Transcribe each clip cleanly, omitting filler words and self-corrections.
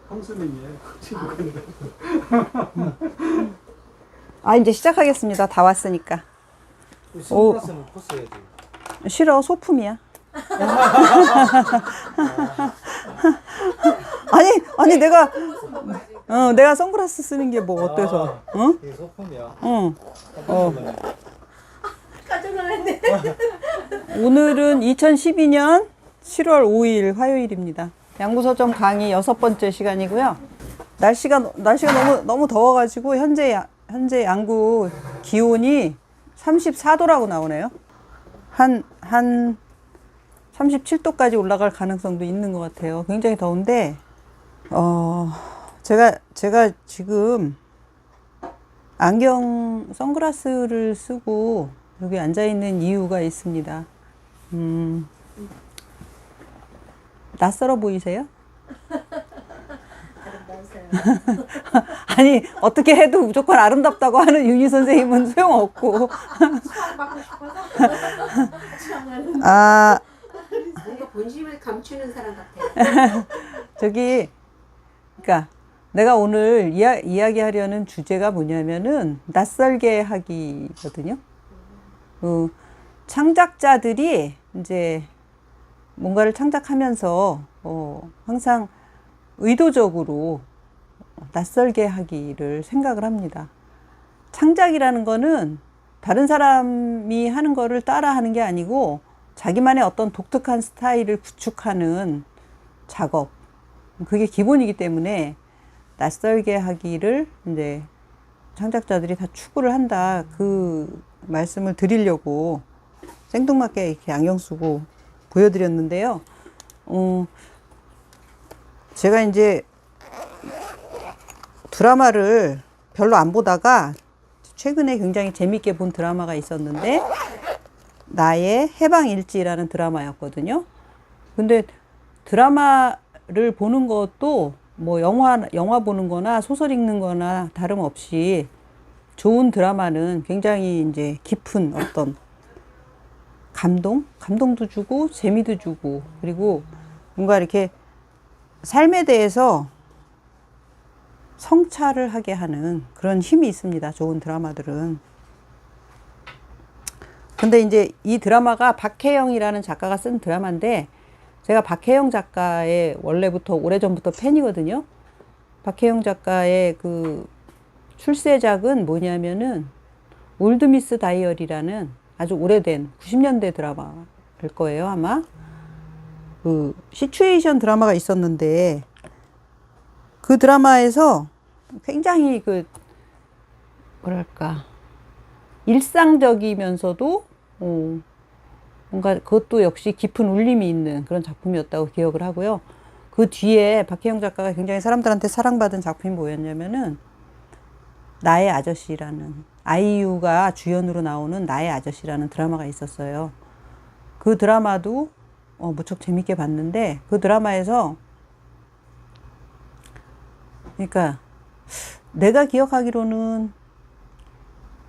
형수님이에요. 친구인데. 아, 이제 시작하겠습니다. 다 왔으니까. 선글라스는 벗어야지. 싫어, 소품이야. 아니 내가 선글라스 쓰는 게 뭐 어때서? 응? 이게 소품이야. 응. 가져가는데. 오늘은 2012년 7월 5일 화요일입니다. 양구서점 강의 6번째 시간이고요. 날씨가 너무 더워가지고 현재 양구 기온이 34도라고 나오네요. 한 37도까지 올라갈 가능성도 있는 것 같아요. 굉장히 더운데, 제가 지금 선글라스를 쓰고 여기 앉아있는 이유가 있습니다. 낯설어 보이세요? 아니, 어떻게 해도 무조건 아름답다고 하는 윤희 선생님은 소용없고. 받고 싶어서. 아, 뭔가 본심을 감추는 사람 같아. 그러니까 내가 오늘 이야기하려는 주제가 뭐냐면은 낯설게 하기거든요. 창작자들이 이제 뭔가를 창작하면서 항상 의도적으로 낯설게 하기를 생각을 합니다. 창작이라는 거는 다른 사람이 하는 거를 따라 하는 게 아니고 자기만의 어떤 독특한 스타일을 구축하는 작업. 그게 기본이기 때문에 낯설게 하기를 이제 창작자들이 다 추구를 한다. 그 말씀을 드리려고 생뚱맞게 이렇게 안경 쓰고 보여드렸는데요. 제가 이제 드라마를 별로 안 보다가 최근에 굉장히 재밌게 본 드라마가 있었는데 나의 해방일지라는 드라마였거든요. 근데 드라마를 보는 것도 뭐 영화 보는 거나 소설 읽는 거나 다름없이 좋은 드라마는 굉장히 이제 깊은 어떤 감동도 주고 재미도 주고 그리고 뭔가 이렇게 삶에 대해서 성찰을 하게 하는 그런 힘이 있습니다. 좋은 드라마들은. 근데 이제 이 드라마가 박혜영이라는 작가가 쓴 드라마인데 제가 박혜영 작가의 원래부터 오래전부터 팬이거든요. 박혜영 작가의 그 출세작은 뭐냐면은 올드미스 다이어리라는 아주 오래된 90년대 드라마일 거예요, 아마. 그 시츄에이션 드라마가 있었는데 그 드라마에서 굉장히 그 뭐랄까 일상적이면서도 뭔가 그것도 역시 깊은 울림이 있는 그런 작품이었다고 기억을 하고요. 그 뒤에 박혜영 작가가 굉장히 사람들한테 사랑받은 작품이 뭐였냐면은 나의 아저씨라는 아이유가 주연으로 나오는 나의 아저씨라는 드라마가 있었어요. 그 드라마도 무척 재밌게 봤는데 그 드라마에서 그러니까 내가 기억하기로는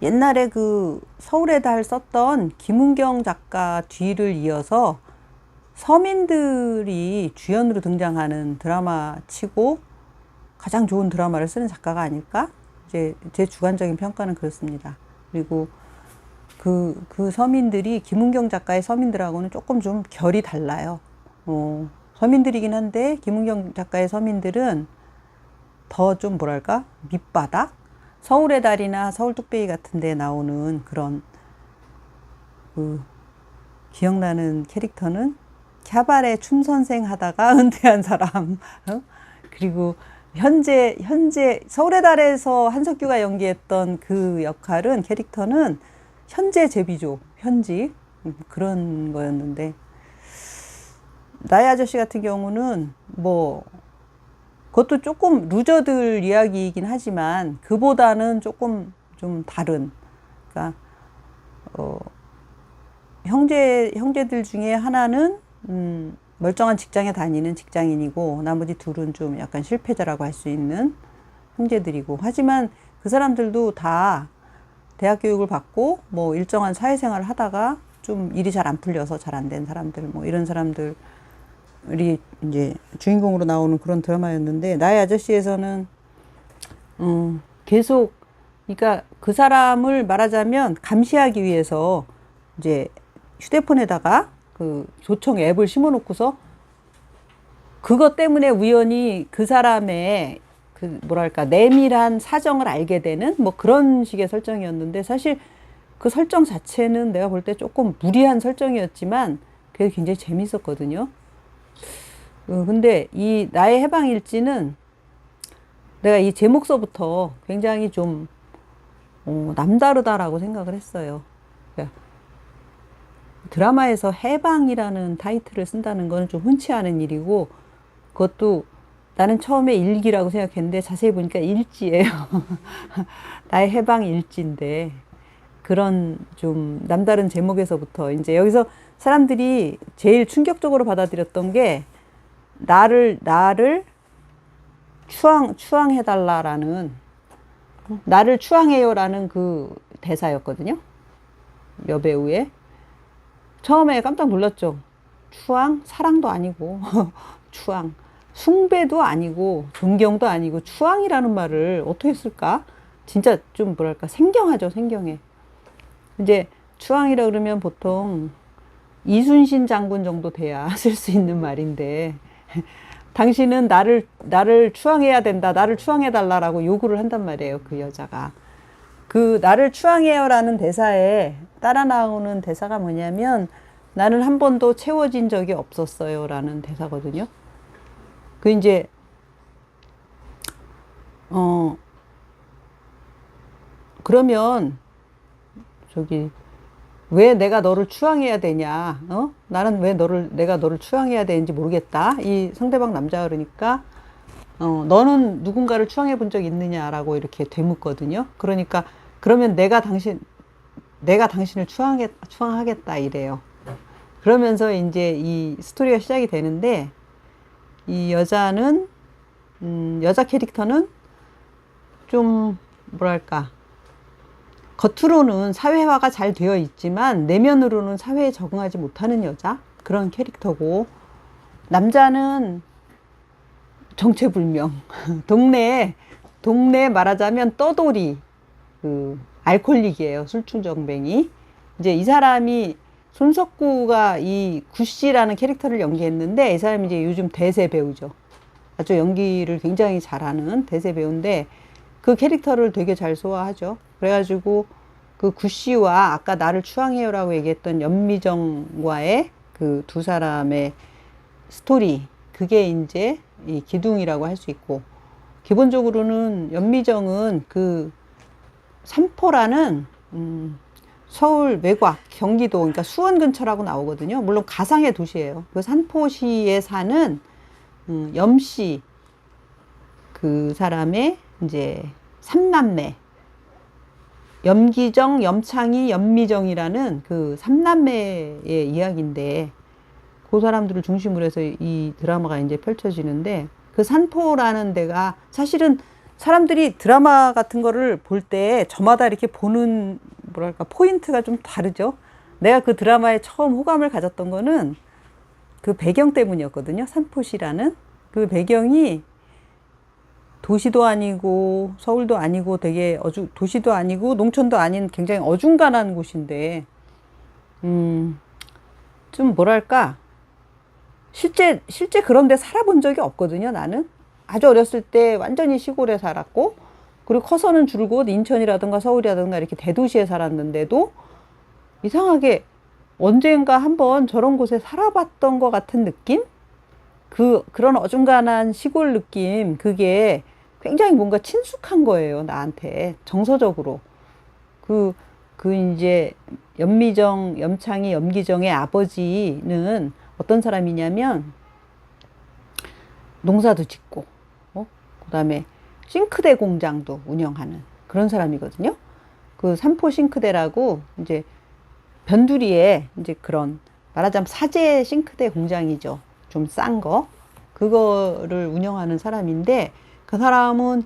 옛날에 그 서울의 달 썼던 김은경 작가 뒤를 이어서 서민들이 주연으로 등장하는 드라마 치고 가장 좋은 드라마를 쓰는 작가가 아닐까? 이제 제 주관적인 평가는 그렇습니다. 그리고 그 서민들이 김은경 작가의 서민들하고는 조금 좀 결이 달라요. 서민들이긴 한데 김은경 작가의 서민들은 더 좀 뭐랄까 밑바닥? 서울의 달이나 서울 뚝배기 같은 데 나오는 그런 기억나는 캐릭터는 캬바레 춤선생 하다가 은퇴한 사람. 그리고 현재 서울의 달에서 한석규가 연기했던 그 역할은 캐릭터는 현재 제비족, 현직 그런 거였는데 나의 아저씨 같은 경우는 뭐 그것도 조금 루저들 이야기이긴 하지만 그보다는 조금 좀 다른 그러니까 형제들 중에 하나는 멀쩡한 직장에 다니는 직장인이고 나머지 둘은 좀 약간 실패자라고 할 수 있는 형제들이고 하지만 그 사람들도 다 대학 교육을 받고 뭐 일정한 사회생활을 하다가 좀 일이 잘 안 풀려서 잘 안 된 사람들 뭐 이런 사람들 이제 주인공으로 나오는 그런 드라마였는데, 나의 아저씨에서는 계속, 그러니까 그 사람을 말하자면 감시하기 위해서 이제 휴대폰에다가 그 조청 앱을 심어놓고서 그것 때문에 우연히 그 사람의 그 뭐랄까 내밀한 사정을 알게 되는 뭐 그런 식의 설정이었는데, 사실 그 설정 자체는 내가 볼 때 조금 무리한 설정이었지만 그게 굉장히 재밌었거든요. 근데 이 나의 해방일지는 내가 이 제목서부터 굉장히 좀 남다르다라고 생각을 했어요. 그러니까 드라마에서 해방이라는 타이틀을 쓴다는 거는 좀 흔치 않은 일이고, 그것도 나는 처음에 일기라고 생각했는데 자세히 보니까 일지예요. 나의 해방 일지인데, 그런 좀 남다른 제목에서부터 이제 여기서 사람들이 제일 충격적으로 받아들였던 게 나를 추앙해달라라는, 나를 추앙해요라는 그 대사였거든요. 여배우의. 처음에 깜짝 놀랐죠. 추앙? 사랑도 아니고 추앙. 숭배도 아니고 존경도 아니고 추앙이라는 말을 어떻게 쓸까? 진짜 좀 뭐랄까 생경하죠. 생경해. 이제 추앙이라 그러면 보통 이순신 장군 정도 돼야 쓸 수 있는 말인데, 당신은 나를 추앙해야 된다, 나를 추앙해달라라고 요구를 한단 말이에요. 그 여자가. 그 나를 추앙해요라는 대사에 따라 나오는 대사가 뭐냐면, 나는 한 번도 채워진 적이 없었어요라는 대사거든요. 그 이제 그러면 저기 왜 내가 너를 추앙해야 되냐? 나는 왜 내가 너를 추앙해야 되는지 모르겠다. 이 상대방 남자가 그러니까 너는 누군가를 추앙해 본 적 있느냐라고 이렇게 되묻거든요. 그러니까 그러면 내가 당신을 추앙하겠다 이래요. 그러면서 이제 이 스토리가 시작이 되는데, 이 여자는 여자 캐릭터는 좀 뭐랄까 겉으로는 사회화가 잘 되어 있지만 내면으로는 사회에 적응하지 못하는 여자, 그런 캐릭터고, 남자는 정체불명 동네 말하자면 떠돌이 그 알코올릭이에요. 술충정뱅이. 이제 이 사람이 손석구가 이 구씨라는 캐릭터를 연기했는데, 이 사람이 이제 요즘 대세 배우죠. 아주 연기를 굉장히 잘하는 대세 배우인데 그 캐릭터를 되게 잘 소화하죠. 그래가지고 그 구씨와 아까 나를 추앙해요라고 얘기했던 연미정과의 그 두 사람의 스토리, 그게 이제 이 기둥이라고 할 수 있고, 기본적으로는 연미정은 그 삼포라는 서울 외곽 경기도, 그러니까 수원 근처라고 나오거든요. 물론 가상의 도시예요. 그 산포시에 사는 염씨, 그 사람의 이제 삼남매, 염기정, 염창희, 염미정이라는 그 삼남매의 이야기인데, 그 사람들을 중심으로 해서 이 드라마가 이제 펼쳐지는데, 그 산포라는 데가 사실은 사람들이 드라마 같은 거를 볼 때 저마다 이렇게 보는 뭐랄까 포인트가 좀 다르죠. 내가 그 드라마에 처음 호감을 가졌던 거는 그 배경 때문이었거든요. 산포시라는 그 배경이 도시도 아니고 서울도 아니고 되게 도시도 아니고 농촌도 아닌 굉장히 어중간한 곳인데, 좀 뭐랄까 실제 그런 데 살아본 적이 없거든요. 나는 아주 어렸을 때 완전히 시골에 살았고, 그리고 커서는 줄곧 인천이라든가 서울이라든가 이렇게 대도시에 살았는데도 이상하게 언젠가 한번 저런 곳에 살아봤던 것 같은 느낌? 그런 어중간한 시골 느낌, 그게 굉장히 뭔가 친숙한 거예요. 나한테 정서적으로. 이제 연미정, 염창희, 염기정의 아버지는 어떤 사람이냐면 농사도 짓고, 그다음에 싱크대 공장도 운영하는 그런 사람이거든요. 그 삼포 싱크대라고 이제 변두리에 이제 그런 말하자면 사제 싱크대 공장이죠. 좀 싼 거. 그거를 운영하는 사람인데, 그 사람은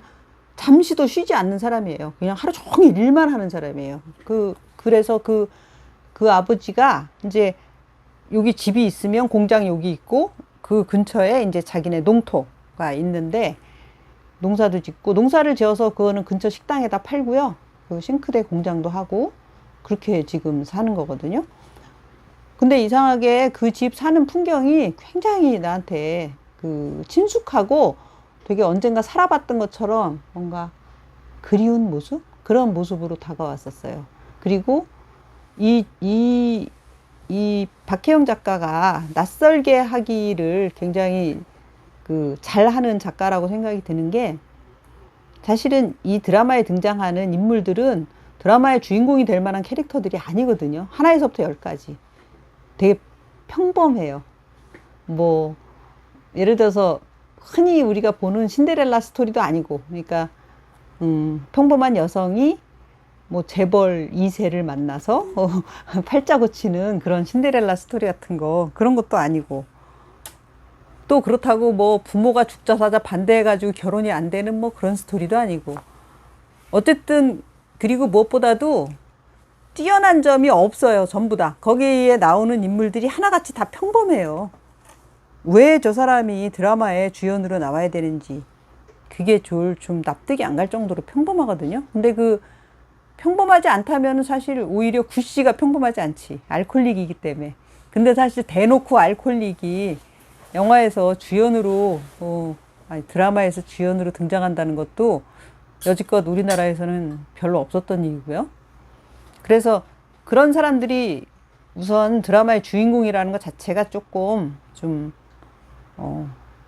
잠시도 쉬지 않는 사람이에요. 그냥 하루 종일 일만 하는 사람이에요. 그래서 그 아버지가 이제 여기 집이 있으면 공장이 여기 있고, 그 근처에 이제 자기네 농토가 있는데 농사도 짓고 농사를 지어서 그거는 근처 식당에다 팔고요. 그 싱크대 공장도 하고 그렇게 지금 사는 거거든요. 근데 이상하게 그 집 사는 풍경이 굉장히 나한테 그 친숙하고 되게 언젠가 살아봤던 것처럼 뭔가 그리운 모습? 그런 모습으로 다가왔었어요. 그리고 이 박혜영 작가가 낯설게 하기를 굉장히 그 잘하는 작가라고 생각이 드는 게 사실은 이 드라마에 등장하는 인물들은 드라마의 주인공이 될 만한 캐릭터들이 아니거든요. 하나에서부터 열까지. 되게 평범해요. 뭐 예를 들어서 흔히 우리가 보는 신데렐라 스토리도 아니고 그러니까 평범한 여성이 뭐 재벌 2세를 만나서 팔자 고치는 그런 신데렐라 스토리 같은 거 그런 것도 아니고 또 그렇다고 뭐 부모가 죽자 사자 반대해가지고 결혼이 안 되는 뭐 그런 스토리도 아니고 어쨌든 그리고 무엇보다도 뛰어난 점이 없어요. 전부 다. 거기에 나오는 인물들이 하나같이 다 평범해요. 왜 저 사람이 드라마의 주연으로 나와야 되는지 그게 좀 납득이 안 갈 정도로 평범하거든요. 근데 그 평범하지 않다면 사실 오히려 구씨가 평범하지 않지. 알코올릭이기 때문에. 근데 사실 대놓고 알코올릭이 영화에서 주연으로 아니 드라마에서 주연으로 등장한다는 것도 여지껏 우리나라에서는 별로 없었던 일이고요. 그래서 그런 사람들이 우선 드라마의 주인공이라는 것 자체가 조금 좀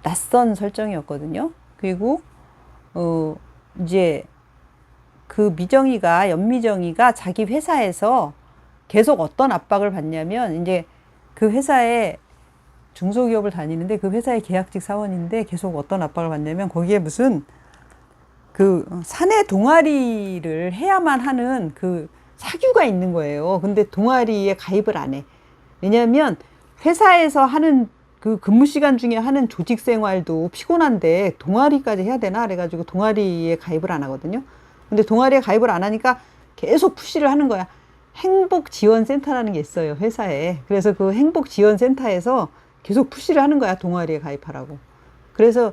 낯선 설정이었거든요. 그리고 이제 그 연미정이가 자기 회사에서 계속 어떤 압박을 받냐면 이제 그 회사에 중소기업을 다니는데 그 회사의 계약직 사원인데 계속 어떤 압박을 받냐면 거기에 무슨 그 사내 동아리를 해야만 하는 그 사규가 있는 거예요. 근데 동아리에 가입을 안 해. 왜냐하면 회사에서 하는 그 근무 시간 중에 하는 조직 생활도 피곤한데 동아리까지 해야 되나? 그래가지고 동아리에 가입을 안 하거든요. 근데 동아리에 가입을 안 하니까 계속 푸시를 하는 거야. 행복지원센터라는 게 있어요, 회사에. 그래서 그 행복지원센터에서 계속 푸시를 하는 거야, 동아리에 가입하라고. 그래서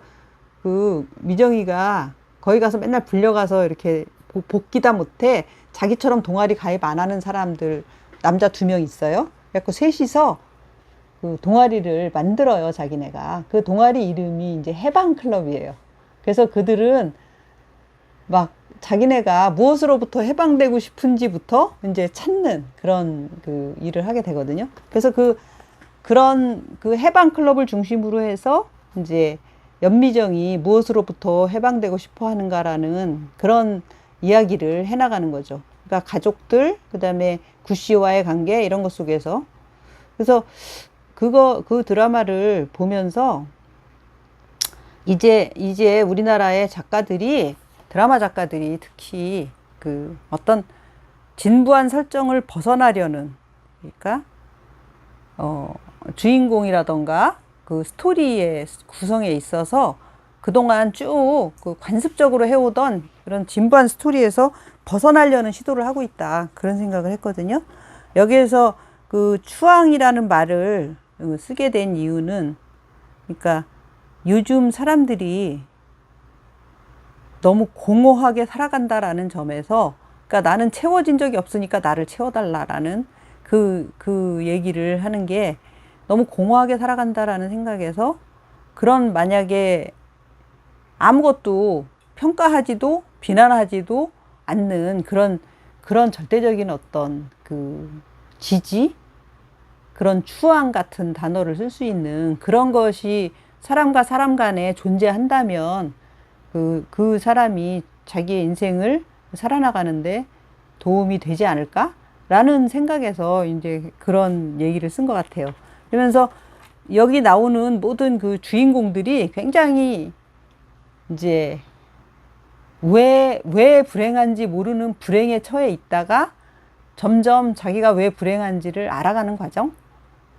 그 미정이가 거기 가서 맨날 불려가서 이렇게 복귀다 못해 자기처럼 동아리 가입 안 하는 사람들, 남자 2명 있어요. 그래서 셋이서 그 동아리를 만들어요, 자기네가. 그 동아리 이름이 이제 해방클럽이에요. 그래서 그들은 막 자기네가 무엇으로부터 해방되고 싶은지부터 이제 찾는 그런 그 일을 하게 되거든요. 그래서 그런 그 해방클럽을 중심으로 해서 이제 연미정이 무엇으로부터 해방되고 싶어 하는가라는 그런 이야기를 해나가는 거죠. 그러니까 가족들, 그 다음에 구씨와의 관계 이런 것 속에서. 그래서 그 드라마를 보면서 이제 우리나라의 드라마 작가들이 특히 그 어떤 진부한 설정을 벗어나려는, 그러니까 주인공이라던가 그 스토리의 구성에 있어서 그동안 쭉 그 관습적으로 해오던 그런 진부한 스토리에서 벗어나려는 시도를 하고 있다. 그런 생각을 했거든요. 여기에서 그 추앙이라는 말을 쓰게 된 이유는, 그러니까 요즘 사람들이 너무 공허하게 살아간다라는 점에서, 그러니까 나는 채워진 적이 없으니까 나를 채워달라라는 그 얘기를 하는 게 너무 공허하게 살아간다라는 생각에서, 그런 만약에 아무것도 평가하지도 비난하지도 않는 그런 절대적인 어떤 그 지지, 그런 추앙 같은 단어를 쓸 수 있는 그런 것이 사람과 사람 간에 존재한다면 그 사람이 자기의 인생을 살아나가는데 도움이 되지 않을까라는 생각에서 이제 그런 얘기를 쓴 것 같아요. 그러면서 여기 나오는 모든 그 주인공들이 굉장히 이제 왜 불행한지 모르는 불행에 처해 있다가 점점 자기가 왜 불행한지를 알아가는 과정?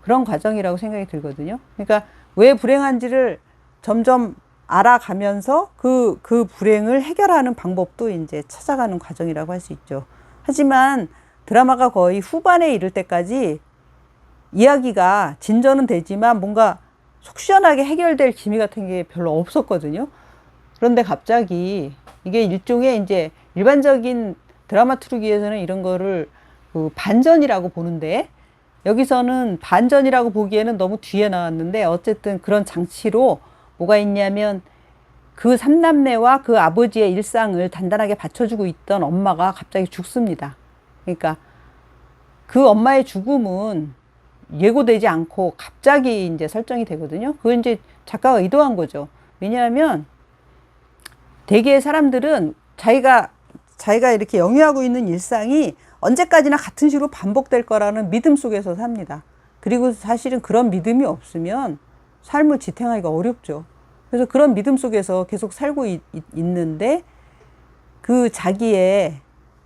그런 과정이라고 생각이 들거든요. 그러니까 왜 불행한지를 점점 알아가면서 그 불행을 해결하는 방법도 이제 찾아가는 과정이라고 할 수 있죠. 하지만 드라마가 거의 후반에 이를 때까지 이야기가 진전은 되지만 뭔가 속 시원하게 해결될 기미 같은 게 별로 없었거든요. 그런데 갑자기 이게 일종의 이제 일반적인 드라마 트루기에서는 이런 거를 그 반전이라고 보는데, 여기서는 반전이라고 보기에는 너무 뒤에 나왔는데, 어쨌든 그런 장치로 뭐가 있냐면, 그 삼남매와 그 아버지의 일상을 단단하게 받쳐주고 있던 엄마가 갑자기 죽습니다. 그러니까 그 엄마의 죽음은 예고되지 않고 갑자기 이제 설정이 되거든요. 그건 이제 작가가 의도한 거죠. 왜냐하면 대개의 사람들은 자기가 이렇게 영위하고 있는 일상이 언제까지나 같은 식으로 반복될 거라는 믿음 속에서 삽니다. 그리고 사실은 그런 믿음이 없으면 삶을 지탱하기가 어렵죠. 그래서 그런 믿음 속에서 계속 살고 있는데, 그 자기의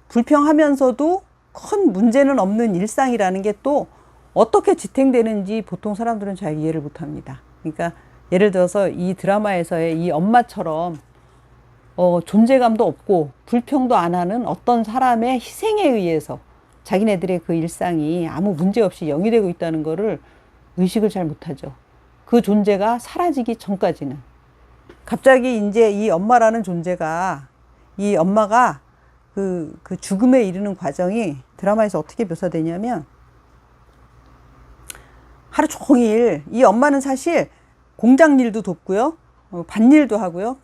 불평하면서도 큰 문제는 없는 일상이라는 게 또 어떻게 지탱되는지 보통 사람들은 잘 이해를 못합니다. 그러니까 예를 들어서 이 드라마에서의 이 엄마처럼 존재감도 없고 불평도 안 하는 어떤 사람의 희생에 의해서 자기네들의 그 일상이 아무 문제 없이 영위되고 있다는 거를 의식을 잘 못하죠. 그 존재가 사라지기 전까지는. 갑자기 이제 이 엄마라는 존재가, 이 엄마가 그 죽음에 이르는 과정이 드라마에서 어떻게 묘사되냐면, 하루 종일 이 엄마는 사실 공장 일도 돕고요, 밭일도 하고요,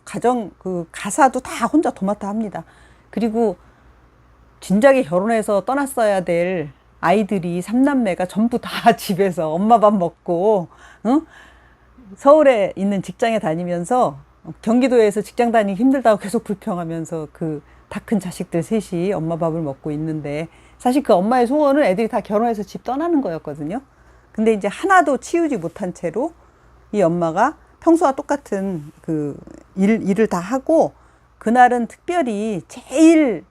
가사도 다 혼자 도맡아 합니다. 그리고 진작에 결혼해서 떠났어야 될 아이들이 삼남매가 전부 다 집에서 엄마 밥 먹고, 서울에 있는 직장에 다니면서 경기도에서 직장 다니기 힘들다고 계속 불평하면서 그 다 큰 자식들 셋이 엄마 밥을 먹고 있는데, 사실 그 엄마의 소원은 애들이 다 결혼해서 집 떠나는 거였거든요. 근데 이제 하나도 치우지 못한 채로 이 엄마가 평소와 똑같은 그 일을 다 하고, 그날은 특별히 제일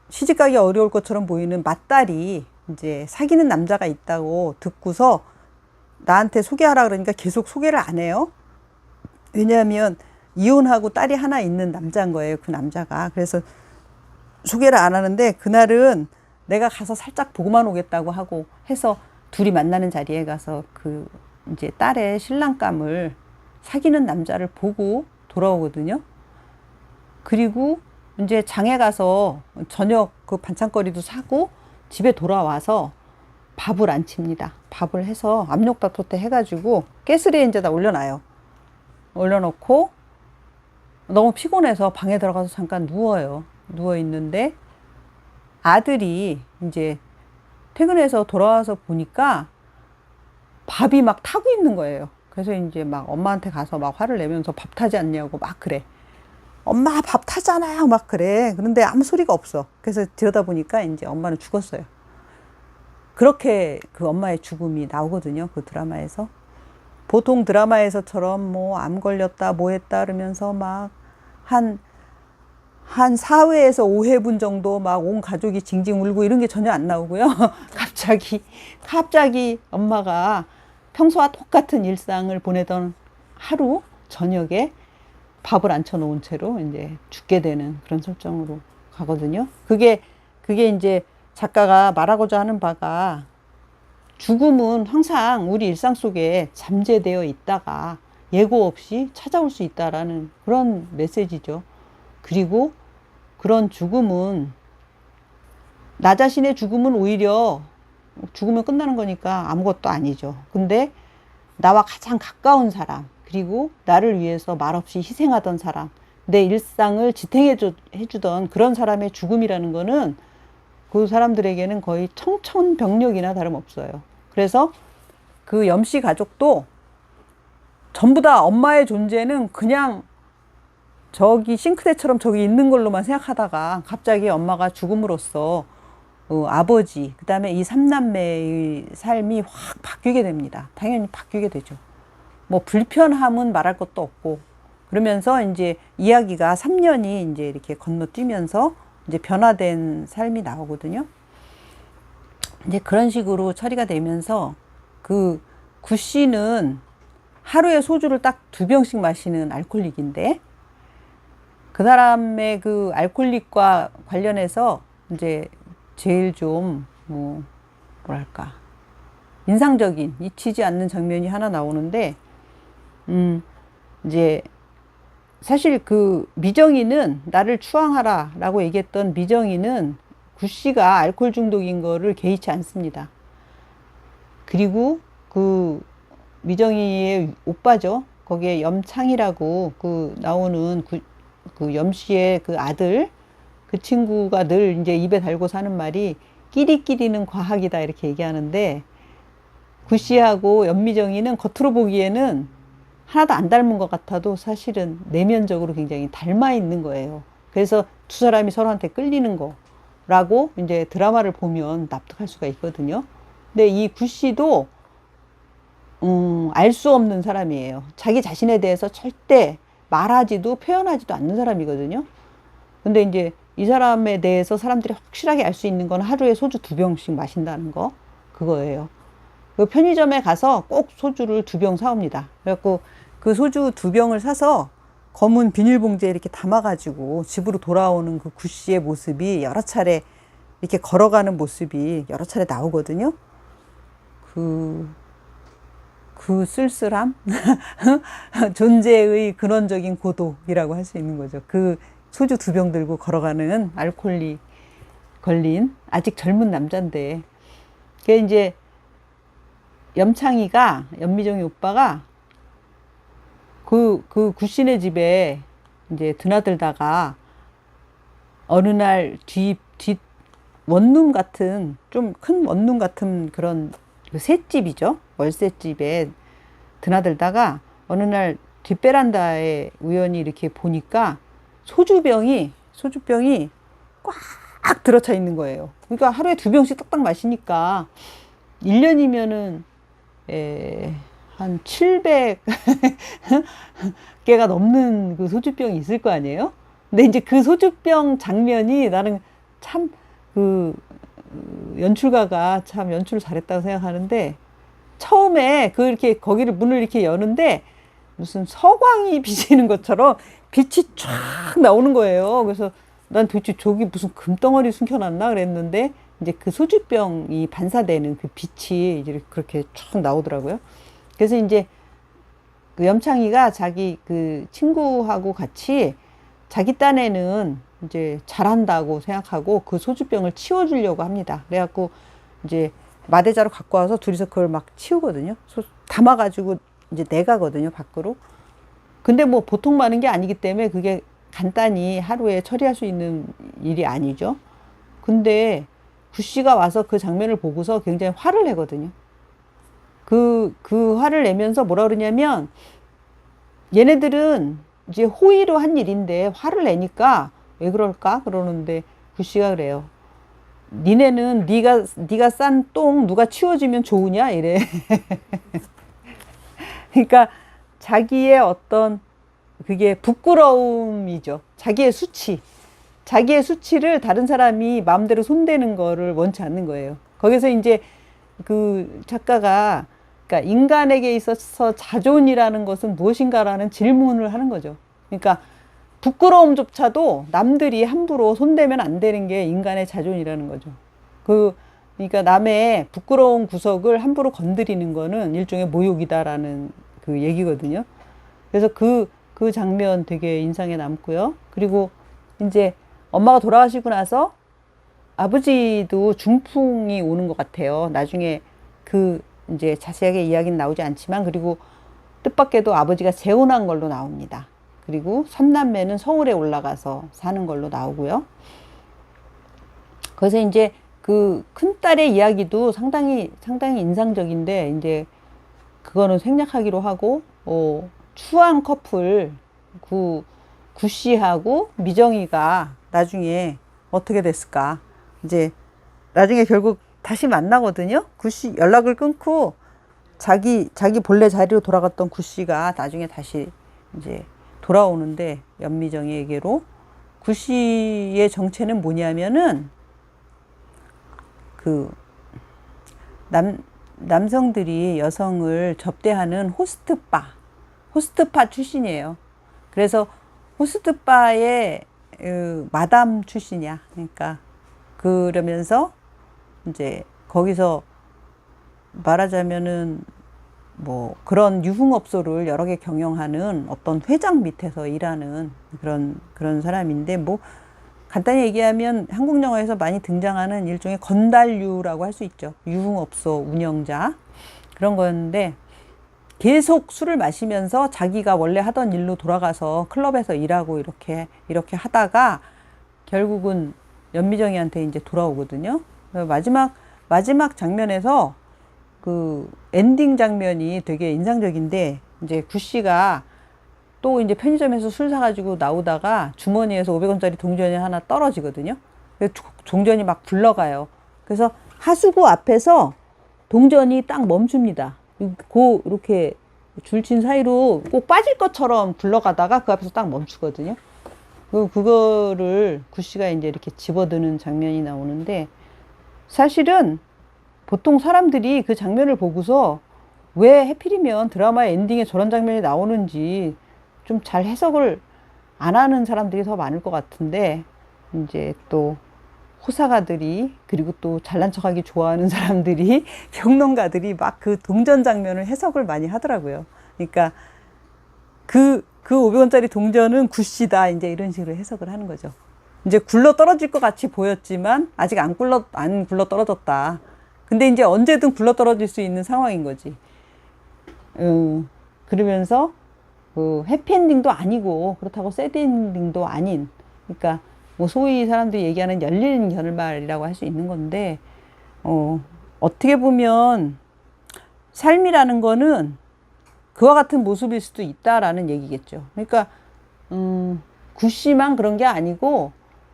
시집가기 어려울 것처럼 보이는 맏딸이 이제 사귀는 남자가 있다고 듣고서 나한테 소개하라 그러니까 계속 소개를 안 해요. 왜냐하면 이혼하고 딸이 하나 있는 남자인 거예요, 그 남자가. 그래서 소개를 안 하는데, 그날은 내가 가서 살짝 보고만 오겠다고 하고 해서 둘이 만나는 자리에 가서 그 이제 딸의 신랑감을 사귀는 남자를 보고 돌아오거든요. 그리고 이제 장에 가서 저녁 그 반찬거리도 사고 집에 돌아와서 밥을 안 칩니다. 밥을 해서 압력밥솥에 해가지고 가스레인지에다 올려놔요. 올려놓고 너무 피곤해서 방에 들어가서 잠깐 누워요. 누워 있는데 아들이 이제 퇴근해서 돌아와서 보니까 밥이 막 타고 있는 거예요. 그래서 이제 막 엄마한테 가서 막 화를 내면서 밥 타지 않냐고 막 그래. 엄마 밥 타잖아요. 막 그래. 그런데 아무 소리가 없어. 그래서 들여다보니까 이제 엄마는 죽었어요. 그렇게 그 엄마의 죽음이 나오거든요, 그 드라마에서. 보통 드라마에서처럼 뭐 암 걸렸다 뭐 했다 그러면서 막 한 4회에서 5회분 정도 막 온 가족이 징징 울고 이런 게 전혀 안 나오고요. 갑자기 엄마가 평소와 똑같은 일상을 보내던 하루 저녁에 밥을 안 쳐놓은 채로 이제 죽게 되는 그런 설정으로 가거든요. 그게 이제 작가가 말하고자 하는 바가, 죽음은 항상 우리 일상 속에 잠재되어 있다가 예고 없이 찾아올 수 있다라는 그런 메시지죠. 그리고 그런 죽음은, 나 자신의 죽음은 오히려 죽으면 끝나는 거니까 아무것도 아니죠. 근데 나와 가장 가까운 사람, 그리고 나를 위해서 말없이 희생하던 사람, 내 일상을 지탱해주던 그런 사람의 죽음이라는 거는 그 사람들에게는 거의 청천벽력이나 다름없어요. 그래서 그 염씨 가족도 전부 다 엄마의 존재는 그냥 저기 싱크대처럼 저기 있는 걸로만 생각하다가 갑자기 엄마가 죽음으로써 아버지, 그 다음에 이 삼남매의 삶이 확 바뀌게 됩니다. 당연히 바뀌게 되죠. 뭐 불편함은 말할 것도 없고, 그러면서 이제 이야기가 3년이 이제 이렇게 건너뛰면서 이제 변화된 삶이 나오거든요. 이제 그런 식으로 처리가 되면서 그 구씨는 하루에 소주를 딱 2병씩 마시는 알코올릭인데, 그 사람의 그 알코올릭과 관련해서 이제 제일 좀 뭐랄까 인상적인, 잊히지 않는 장면이 하나 나오는데, 이제, 사실 그 미정이는 나를 추앙하라 라고 얘기했던 미정이는 구씨가 알코올 중독인 거를 개의치 않습니다. 그리고 그 미정이의 오빠죠. 거기에 염창이라고 그 나오는 그 염씨의 그 아들, 그 친구가 늘 이제 입에 달고 사는 말이 끼리끼리는 과학이다 이렇게 얘기하는데, 구씨하고 연미정이는 겉으로 보기에는 하나도 안 닮은 것 같아도 사실은 내면적으로 굉장히 닮아 있는 거예요. 그래서 두 사람이 서로한테 끌리는 거라고 이제 드라마를 보면 납득할 수가 있거든요. 근데 이 구씨도 알 수 없는 사람이에요. 자기 자신에 대해서 절대 말하지도 표현하지도 않는 사람이거든요. 근데 이제 이 사람에 대해서 사람들이 확실하게 알 수 있는 건 하루에 소주 2병씩 마신다는 거, 그거예요. 그 편의점에 가서 꼭 소주를 2병 사옵니다. 그래갖고 그 소주 2병을 사서 검은 비닐봉지에 이렇게 담아가지고 집으로 돌아오는 그 구씨의 모습이 여러 차례 이렇게 걸어가는 모습이 여러 차례 나오거든요. 그 쓸쓸함? 존재의 근원적인 고독이라고 할 수 있는 거죠. 그 소주 2병 들고 걸어가는 알코올이 걸린 아직 젊은 남자인데, 그게 이제 염창이가, 연미정이 오빠가 그 구씨네 집에 이제 드나들다가 어느 날 뒷 원룸 같은, 좀 큰 원룸 같은 그런 셋집이죠. 월세집에 드나들다가 어느 날 뒷베란다에 우연히 이렇게 보니까 소주병이 꽉 들어차 있는 거예요. 그러니까 하루에 2병씩 딱딱 마시니까 1년이면은 한 700개가 넘는 그 소주병이 있을 거 아니에요? 근데 이제 그 소주병 장면이 나는 참 그 연출가가 참 연출을 잘했다고 생각하는데, 처음에 그 이렇게 거기를 문을 이렇게 여는데 무슨 서광이 비치는 것처럼 빛이 쫙 나오는 거예요. 그래서 난 도대체 저기 무슨 금덩어리 숨겨놨나 그랬는데, 이제 그 소주병이 반사되는 그 빛이 이제 그렇게 쫙 나오더라고요. 그래서 이제 그 염창이가 자기 그 친구하고 같이 자기 딴에는 이제 잘한다고 생각하고 그 소주병을 치워주려고 합니다. 그래갖고 이제 마대자루 갖고 와서 둘이서 그걸 막 치우거든요. 담아가지고 이제 내가거든요, 밖으로. 근데 뭐 보통 많은 게 아니기 때문에 그게 간단히 하루에 처리할 수 있는 일이 아니죠. 근데 구씨가 와서 그 장면을 보고서 굉장히 화를 내거든요. 그 화를 내면서 뭐라 그러냐면, 얘네들은 이제 호의로 한 일인데 화를 내니까 왜 그럴까? 그러는데 구씨가 그래요. 니네는 네가 싼 똥 누가 치워주면 좋으냐? 이래. 그러니까 자기의 어떤 그게 부끄러움이죠. 자기의 수치를 다른 사람이 마음대로 손대는 거를 원치 않는 거예요. 거기서 이제 그 작가가, 그러니까 인간에게 있어서 자존이라는 것은 무엇인가라는 질문을 하는 거죠. 그러니까 부끄러움조차도 남들이 함부로 손대면 안 되는 게 인간의 자존이라는 거죠. 그러니까 남의 부끄러운 구석을 함부로 건드리는 거는 일종의 모욕이다라는 그 얘기거든요. 그래서 그 장면 되게 인상에 남고요. 그리고 이제 엄마가 돌아가시고 나서 아버지도 중풍이 오는 것 같아요. 나중에 이제 자세하게 이야기는 나오지 않지만, 그리고 뜻밖에도 아버지가 재혼한 걸로 나옵니다. 그리고 3남매는 서울에 올라가서 사는 걸로 나오고요. 그래서 이제 그 큰딸의 이야기도 상당히 인상적인데, 이제 그거는 생략하기로 하고, 추앙 커플 구씨하고 미정이가 나중에 어떻게 됐을까? 이제 나중에 결국 다시 만나거든요. 구씨 연락을 끊고 자기 본래 자리로 돌아갔던 구씨가 나중에 다시 이제 돌아오는데, 연미정이에게로. 구씨의 정체는 뭐냐면은 그 남성들이 여성을 접대하는 호스트바 출신이에요. 그래서 호스트바의 마담 출신이야. 그러니까 그러면서 이제 거기서 말하자면은 뭐 그런 유흥업소를 여러 개 경영하는 어떤 회장 밑에서 일하는 그런 사람인데, 뭐 간단히 얘기하면 한국 영화에서 많이 등장하는 일종의 건달류라고 할 수 있죠. 유흥업소 운영자 그런 건데, 계속 술을 마시면서 자기가 원래 하던 일로 돌아가서 클럽에서 일하고 이렇게 하다가 결국은 연미정이한테 이제 돌아오거든요. 마지막 장면에서 그 엔딩 장면이 되게 인상적인데, 이제 구씨가 또 이제 편의점에서 술 사가지고 나오다가 주머니에서 500원짜리 동전이 하나 떨어지거든요. 그래서 동전이 막 굴러가요. 그래서 하수구 앞에서 동전이 딱 멈춥니다. 이렇게 줄친 사이로 꼭 빠질 것처럼 굴러가다가 그 앞에서 딱 멈추거든요. 그거를 구씨가 이제 이렇게 집어드는 장면이 나오는데, 사실은 보통 사람들이 그 장면을 보고서 왜 해필이면 드라마의 엔딩에 저런 장면이 나오는지 좀 잘 해석을 안 하는 사람들이 더 많을 것 같은데, 이제 또 호사가들이, 그리고 또 잘난 척하기 좋아하는 사람들이 평론가들이 막 그 동전 장면을 해석을 많이 하더라고요. 그러니까 그 500원짜리 동전은 구씨다, 이제 이런 식으로 해석을 하는 거죠. 이제 굴러 떨어질 것 같이 보였지만 아직 안 굴러 떨어졌다. 근데 이제 언제든 굴러 떨어질 수 있는 상황인 거지. 그러면서 해피엔딩도 아니고 그렇다고 새드엔딩도 아닌, 그러니까 뭐 소위 사람들이 얘기하는 열린 결말이라고 할 수 있는 건데, 어떻게 보면 삶이라는 거는 그와 같은 모습일 수도 있다라는 얘기겠죠. 그러니까 구씨만 그런 게 아니고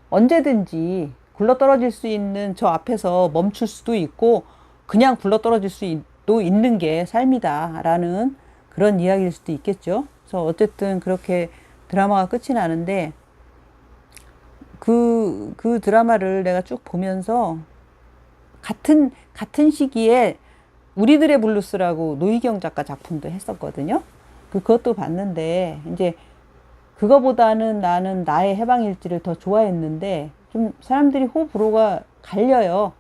언제든지 굴러떨어질 수 있는 저 앞에서 멈출 수도 있고 그냥 굴러떨어질 수도 있는 게 삶이다라는 그런 이야기일 수도 있겠죠. 그래서 어쨌든 그렇게 드라마가 끝이 나는데, 그 드라마를 내가 쭉 보면서 같은 시기에 우리들의 블루스라고 노희경 작가 작품도 했었거든요. 그것도 봤는데, 이제 그거보다는 나는 나의 해방일지를 더 좋아했는데, 좀 사람들이 호불호가 갈려요.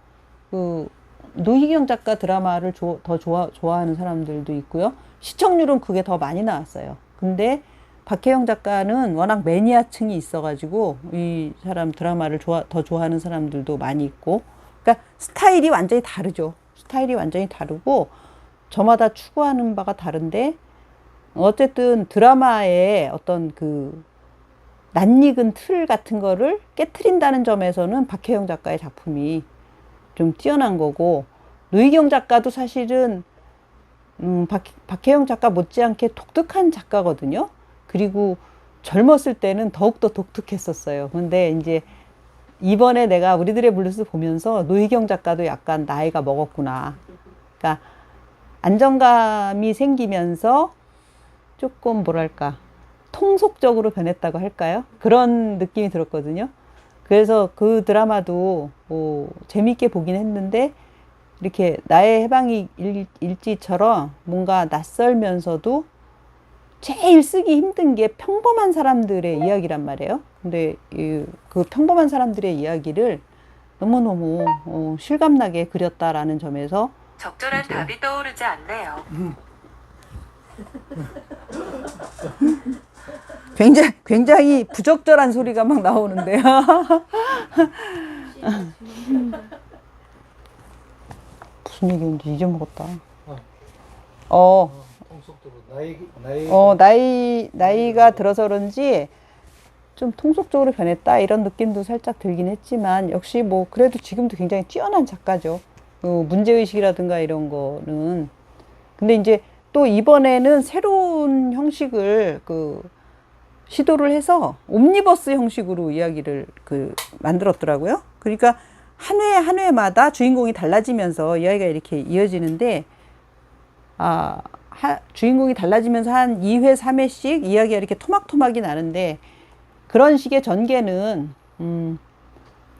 노희경 작가 드라마를 더 좋아하는 사람들도 있고요. 시청률은 그게 더 많이 나왔어요. 근데 박혜영 작가는 워낙 매니아층이 있어가지고 이 사람 드라마를 더 좋아하는 사람들도 많이 있고, 그러니까 스타일이 완전히 다르죠. 스타일이 완전히 다르고 저마다 추구하는 바가 다른데, 어쨌든 드라마의 어떤 그 낯익은 틀 같은 거를 깨트린다는 점에서는 박혜영 작가의 작품이 좀 뛰어난 거고, 노희경 작가도 사실은 박혜영 작가 못지않게 독특한 작가거든요. 그리고 젊었을 때는 더욱더 독특했었어요. 근데 이제 이번에 내가 우리들의 블루스 보면서 노희경 작가도 약간 나이가 먹었구나. 그러니까 안정감이 생기면서 조금 뭐랄까 통속적으로 변했다고 할까요? 그런 느낌이 들었거든요. 그래서 그 드라마도 뭐 재밌게 보긴 했는데, 이렇게 나의 해방이 일지처럼 뭔가 낯설면서도 제일 쓰기 힘든 게 평범한 사람들의 이야기란 말이에요. 근데 그 평범한 사람들의 이야기를 너무너무 실감나게 그렸다라는 점에서 적절한 답이 떠오르지 않네요. 굉장히 부적절한 소리가 막 나오는데요. 무슨 얘기인지 잊어먹었다. 통속적으로 나이가 들어서 그런지 좀 통속적으로 변했다, 이런 느낌도 살짝 들긴 했지만, 역시 뭐 그래도 지금도 굉장히 뛰어난 작가죠. 문제의식이라든가 이런 거는. 근데 이제 또 이번에는 새로운 형식을 시도를 해서 옴니버스 형식으로 이야기를 만들었더라고요. 그러니까 한 회마다 주인공이 달라지면서 이야기가 이렇게 이어지는데, 주인공이 달라지면서 한 2회, 3회씩 이야기가 이렇게 토막토막이 나는데, 그런 식의 전개는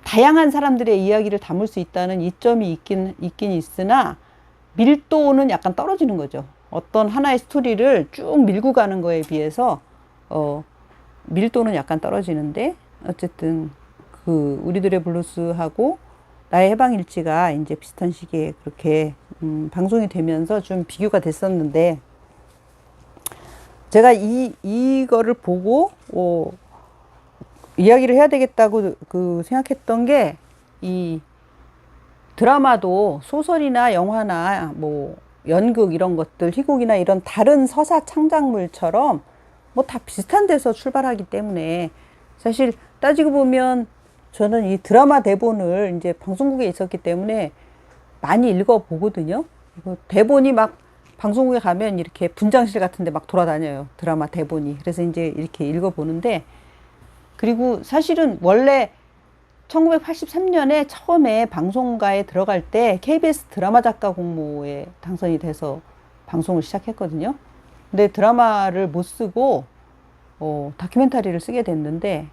다양한 사람들의 이야기를 담을 수 있다는 이점이 있긴 있으나, 밀도는 약간 떨어지는 거죠. 어떤 하나의 스토리를 쭉 밀고 가는 거에 비해서 밀도는 약간 떨어지는데, 어쨌든 우리들의 블루스하고 나의 해방일지가 이제 비슷한 시기에 그렇게 방송이 되면서 좀 비교가 됐었는데, 제가 이거를 보고 이야기를 해야 되겠다고 생각했던 게, 이 드라마도 소설이나 영화나 뭐 연극 이런 것들, 희곡이나 이런 다른 서사 창작물처럼 뭐 다 비슷한 데서 출발하기 때문에, 사실 따지고 보면 저는 이 드라마 대본을 이제 방송국에 있었기 때문에 많이 읽어보거든요. 대본이 막 방송국에 가면 이렇게 분장실 같은 데 막 돌아다녀요. 드라마 대본이. 그래서 이제 이렇게 읽어보는데, 그리고 사실은 원래 1983년에 처음에 방송가에 들어갈 때 KBS 드라마 작가 공모에 당선이 돼서 방송을 시작했거든요. 근데 드라마를 못 쓰고 다큐멘터리를 쓰게 됐는데,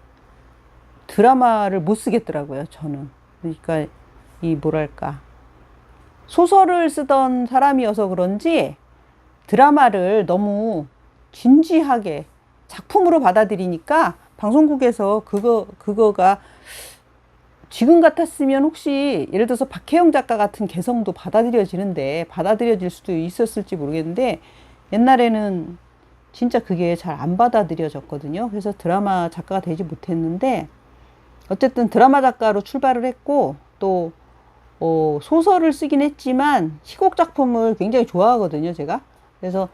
드라마를 못 쓰겠더라고요, 저는. 그러니까 이 뭐랄까, 소설을 쓰던 사람이어서 그런지 드라마를 너무 진지하게 작품으로 받아들이니까 방송국에서 그거가 지금 같았으면 혹시 예를 들어서 박혜영 작가 같은 개성도 받아들여질 수도 있었을지 모르겠는데, 옛날에는 진짜 그게 잘 안 받아들여졌거든요. 그래서 드라마 작가가 되지 못했는데, 어쨌든 드라마 작가로 출발을 했고, 또 소설을 쓰긴 했지만 희곡 작품을 굉장히 좋아하거든요, 제가. 그래서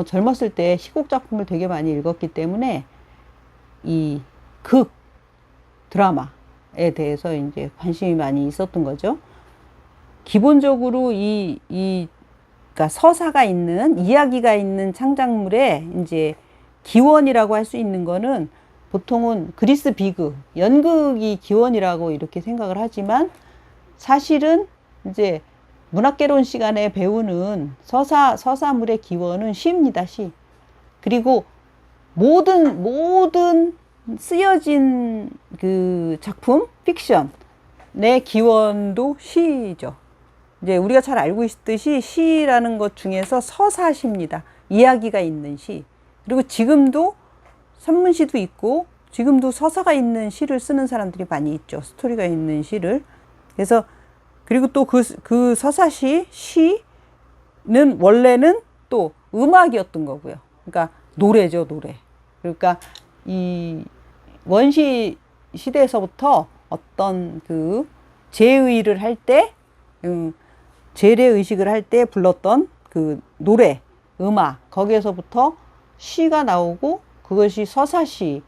젊었을 때 희곡 작품을 되게 많이 읽었기 때문에 이 극 드라마에 대해서 이제 관심이 많이 있었던 거죠. 기본적으로 그러니까 서사가 있는, 이야기가 있는 창작물에 이제 기원이라고 할 수 있는 거는 보통은 그리스 비극, 연극이 기원이라고 이렇게 생각을 하지만, 사실은 이제 문학개론 시간에 배우는 서사물의 기원은 시입니다, 시. 그리고 모든 쓰여진 그 작품, 픽션의 기원도 시죠. 이제 우리가 잘 알고 있듯이 시라는 것 중에서 서사시입니다. 이야기가 있는 시. 그리고 지금도 산문시도 있고, 지금도 서사가 있는 시를 쓰는 사람들이 많이 있죠. 스토리가 있는 시를. 그래서 그리고 또 그 서사시, 시는 원래는 또 음악이었던 거고요. 그러니까 노래죠, 노래. 그러니까 이 원시 시대에서부터 어떤 그 제의를 할 때, 제례의식을 할 때 불렀던 그 노래, 음악, 거기에서부터 시가 나오고, 그것이 서사시의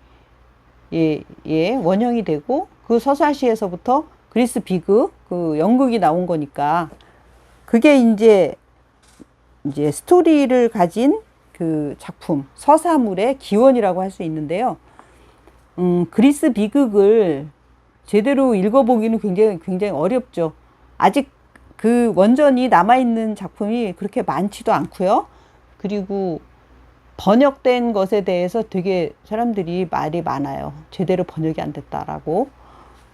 원형이 되고, 그 서사시에서부터 그리스 비극, 그 연극이 나온 거니까, 그게 이제 스토리를 가진 그 작품, 서사물의 기원이라고 할 수 있는데요. 그리스 비극을 제대로 읽어보기는 굉장히 어렵죠. 아직 그 원전이 남아있는 작품이 그렇게 많지도 않고요. 그리고 번역된 것에 대해서 되게 사람들이 말이 많아요. 제대로 번역이 안 됐다라고.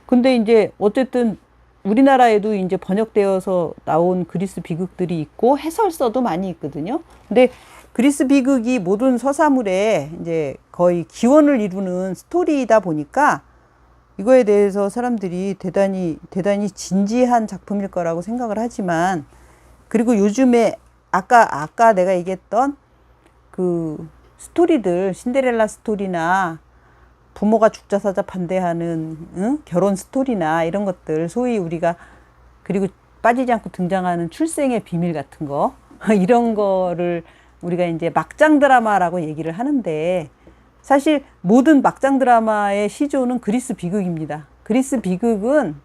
근데 이제 어쨌든 우리나라에도 이제 번역되어서 나온 그리스 비극들이 있고, 해설서도 많이 있거든요. 근데 그리스 비극이 모든 서사물에 이제 거의 기원을 이루는 스토리이다 보니까, 이거에 대해서 사람들이 대단히 진지한 작품일 거라고 생각을 하지만, 그리고 요즘에 아까 내가 얘기했던 그 스토리들, 신데렐라 스토리나 부모가 죽자 사자 반대하는 결혼 스토리나 이런 것들, 소위 우리가, 그리고 빠지지 않고 등장하는 출생의 비밀 같은 거, 이런 거를 우리가 이제 막장 드라마라고 얘기를 하는데, 사실 모든 막장 드라마의 시조는 그리스 비극입니다. 그리스 비극은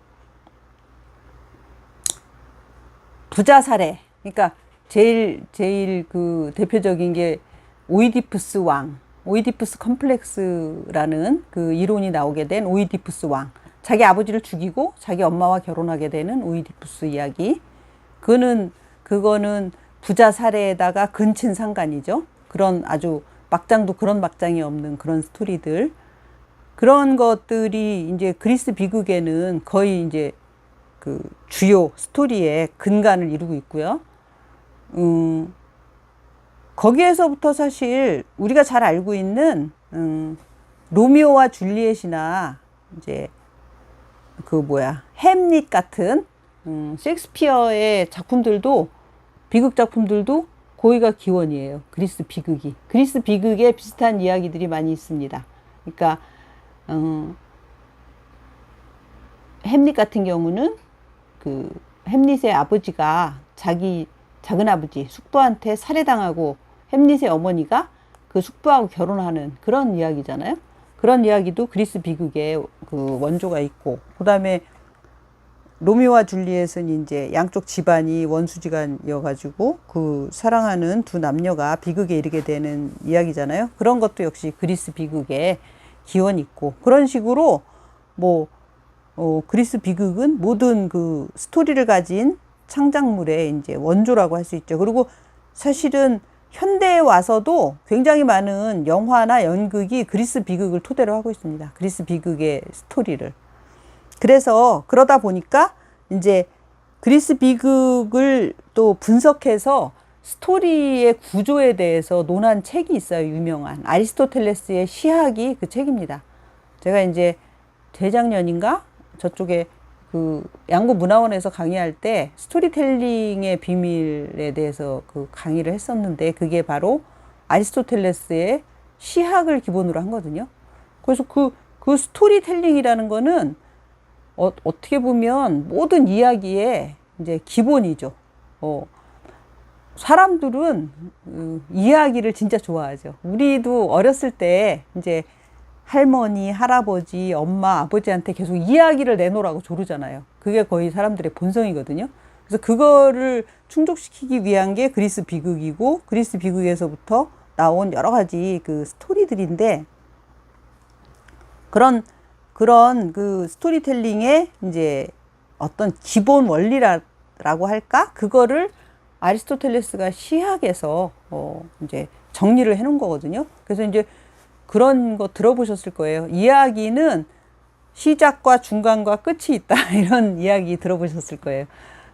부자 사례, 그러니까 제일 그 대표적인 게 오이디푸스 왕, 오이디푸스 컴플렉스라는 그 이론이 나오게 된 오이디푸스 왕. 자기 아버지를 죽이고 자기 엄마와 결혼하게 되는 오이디푸스 이야기. 그거는 부자 사례에다가 근친 상간이죠. 그런 아주 막장도 그런 막장이 없는 그런 스토리들. 그런 것들이 이제 그리스 비극에는 거의 이제 그 주요 스토리의 근간을 이루고 있고요. 거기에서부터 사실 우리가 잘 알고 있는 로미오와 줄리엣이나 이제 햄릿 같은 셰익스피어의 작품들도 비극 작품들도 고의가 기원이에요. 그리스 비극이. 그리스 비극에 비슷한 이야기들이 많이 있습니다. 그러니까 햄릿 같은 경우는 그 햄릿의 아버지가 자기 작은 아버지 숙부한테 살해당하고 햄릿의 어머니가 그 숙부하고 결혼하는 그런 이야기잖아요. 그런 이야기도 그리스 비극의 그 원조가 있고, 그 다음에 로미오와 줄리엣은 이제 양쪽 집안이 원수지간이어가지고 그 사랑하는 두 남녀가 비극에 이르게 되는 이야기잖아요. 그런 것도 역시 그리스 비극의 기원이 있고, 그런 식으로 뭐 그리스 비극은 모든 그 스토리를 가진 창작물의 이제 원조라고 할 수 있죠. 그리고 사실은 현대에 와서도 굉장히 많은 영화나 연극이 그리스 비극을 토대로 하고 있습니다. 그리스 비극의 스토리를. 그래서 그러다 보니까 이제 그리스 비극을 또 분석해서 스토리의 구조에 대해서 논한 책이 있어요. 유명한 아리스토텔레스의 시학이 그 책입니다. 제가 이제 재작년인가 저쪽에 그 양구문화원에서 강의할 때 스토리텔링의 비밀에 대해서 그 강의를 했었는데, 그게 바로 아리스토텔레스의 시학을 기본으로 한 거거든요. 그래서 그 스토리텔링이라는 거는 어떻게 보면 모든 이야기의 이제 기본이죠. 사람들은 이야기를 진짜 좋아하죠. 우리도 어렸을 때 이제 할머니, 할아버지, 엄마, 아버지한테 계속 이야기를 내놓으라고 조르잖아요. 그게 거의 사람들의 본성이거든요. 그래서 그거를 충족시키기 위한 게 그리스 비극이고, 그리스 비극에서부터 나온 여러 가지 그 스토리들인데, 그런 그 스토리텔링의 이제 어떤 기본 원리라고 할까? 그거를 아리스토텔레스가 시학에서 이제 정리를 해 놓은 거거든요. 그래서 이제 그런 거 들어보셨을 거예요. 이야기는 시작과 중간과 끝이 있다. 이런 이야기 들어보셨을 거예요.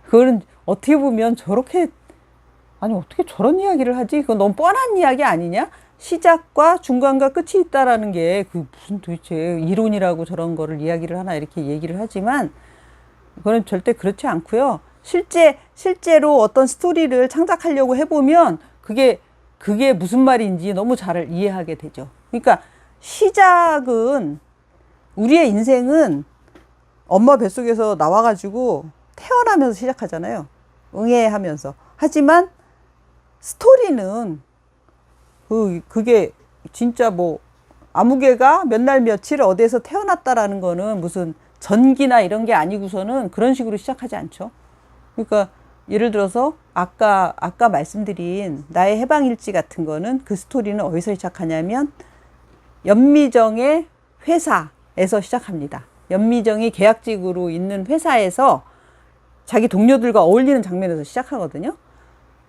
그거는 어떻게 보면 어떻게 저런 이야기를 하지? 그건 너무 뻔한 이야기 아니냐? 시작과 중간과 끝이 있다라는 게 그 무슨 도대체 이론이라고 저런 거를 이야기를 하나 이렇게 얘기를 하지만, 그건 절대 그렇지 않고요. 실제로 어떤 스토리를 창작하려고 해보면 그게 무슨 말인지 너무 잘 이해하게 되죠. 그러니까 시작은, 우리의 인생은 엄마 뱃속에서 나와가지고 태어나면서 시작하잖아요. 응애하면서. 하지만 스토리는 그게 진짜 뭐 아무개가 몇 날 며칠 어디에서 태어났다라는 거는 무슨 전기나 이런 게 아니고서는 그런 식으로 시작하지 않죠. 그러니까 예를 들어서 아까 말씀드린 나의 해방일지 같은 거는, 그 스토리는 어디서 시작하냐면 연미정의 회사에서 시작합니다. 연미정이 계약직으로 있는 회사에서 자기 동료들과 어울리는 장면에서 시작하거든요.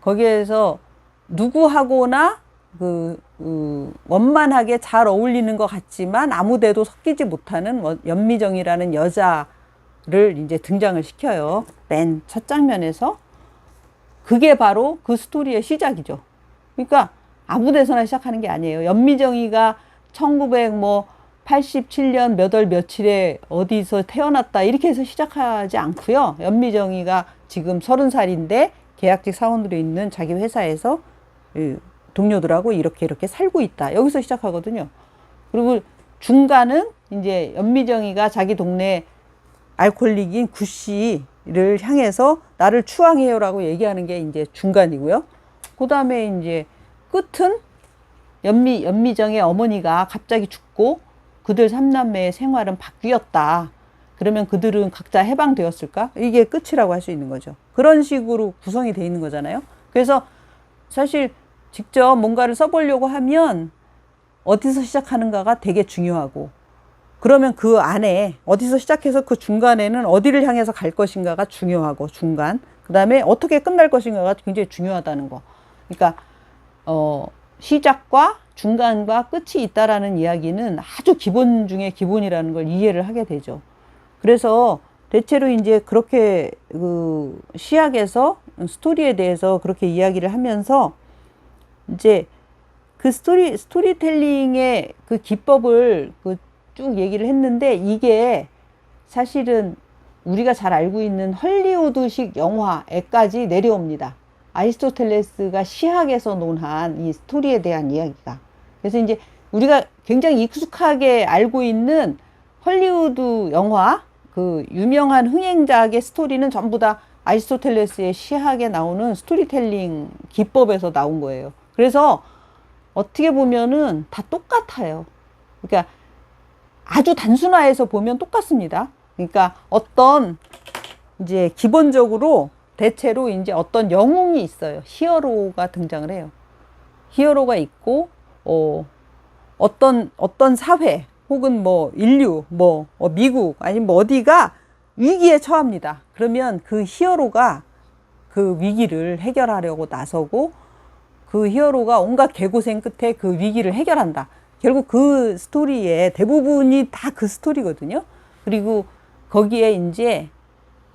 거기에서 누구하고나 원만하게 잘 어울리는 것 같지만 아무데도 섞이지 못하는 연미정이라는 여자를 이제 등장을 시켜요. 맨 첫 장면에서. 그게 바로 그 스토리의 시작이죠. 그러니까 아무 데서나 시작하는 게 아니에요. 연미정이가 1987년 몇 월 며칠에 어디서 태어났다 이렇게 해서 시작하지 않고요. 연미정이가 지금 30살인데 계약직 사원으로 있는 자기 회사에서 동료들하고 이렇게 살고 있다. 여기서 시작하거든요. 그리고 중간은 이제 연미정이가 자기 동네 알코올릭인 구씨를 향해서 나를 추앙해요라고 얘기하는 게 이제 중간이고요. 그 다음에 이제 끝은 연미정의 어머니가 갑자기 죽고 그들 3남매의 생활은 바뀌었다. 그러면 그들은 각자 해방되었을까? 이게 끝이라고 할 수 있는 거죠. 그런 식으로 구성이 돼 있는 거잖아요. 그래서 사실 직접 뭔가를 써보려고 하면 어디서 시작하는가가 되게 중요하고, 그러면 그 안에 어디서 시작해서 그 중간에는 어디를 향해서 갈 것인가가 중요하고, 중간. 그 다음에 어떻게 끝날 것인가가 굉장히 중요하다는 거. 그러니까 시작과 중간과 끝이 있다라는 이야기는 아주 기본 중에 기본이라는 걸 이해를 하게 되죠. 그래서 대체로 이제 그렇게 그 시학에서 스토리에 대해서 그렇게 이야기를 하면서 이제 그 스토리텔링의 그 기법을 쭉 얘기를 했는데, 이게 사실은 우리가 잘 알고 있는 헐리우드식 영화에까지 내려옵니다. 아리스토텔레스가 시학에서 논한 이 스토리에 대한 이야기가. 그래서 이제 우리가 굉장히 익숙하게 알고 있는 헐리우드 영화, 그 유명한 흥행작의 스토리는 전부 다 아리스토텔레스의 시학에 나오는 스토리텔링 기법에서 나온 거예요. 그래서 어떻게 보면은 다 똑같아요. 그러니까 아주 단순화해서 보면 똑같습니다. 그러니까 어떤 이제 기본적으로 대체로 이제 어떤 영웅이 있어요. 히어로가 등장을 해요. 히어로가 있고 어떤 사회 혹은 뭐 인류 뭐 미국 아니면 뭐 어디가 위기에 처합니다. 그러면 그 히어로가 그 위기를 해결하려고 나서고 그 히어로가 온갖 개고생 끝에 그 위기를 해결한다. 결국 그 스토리의 대부분이 다 그 스토리거든요. 그리고 거기에 이제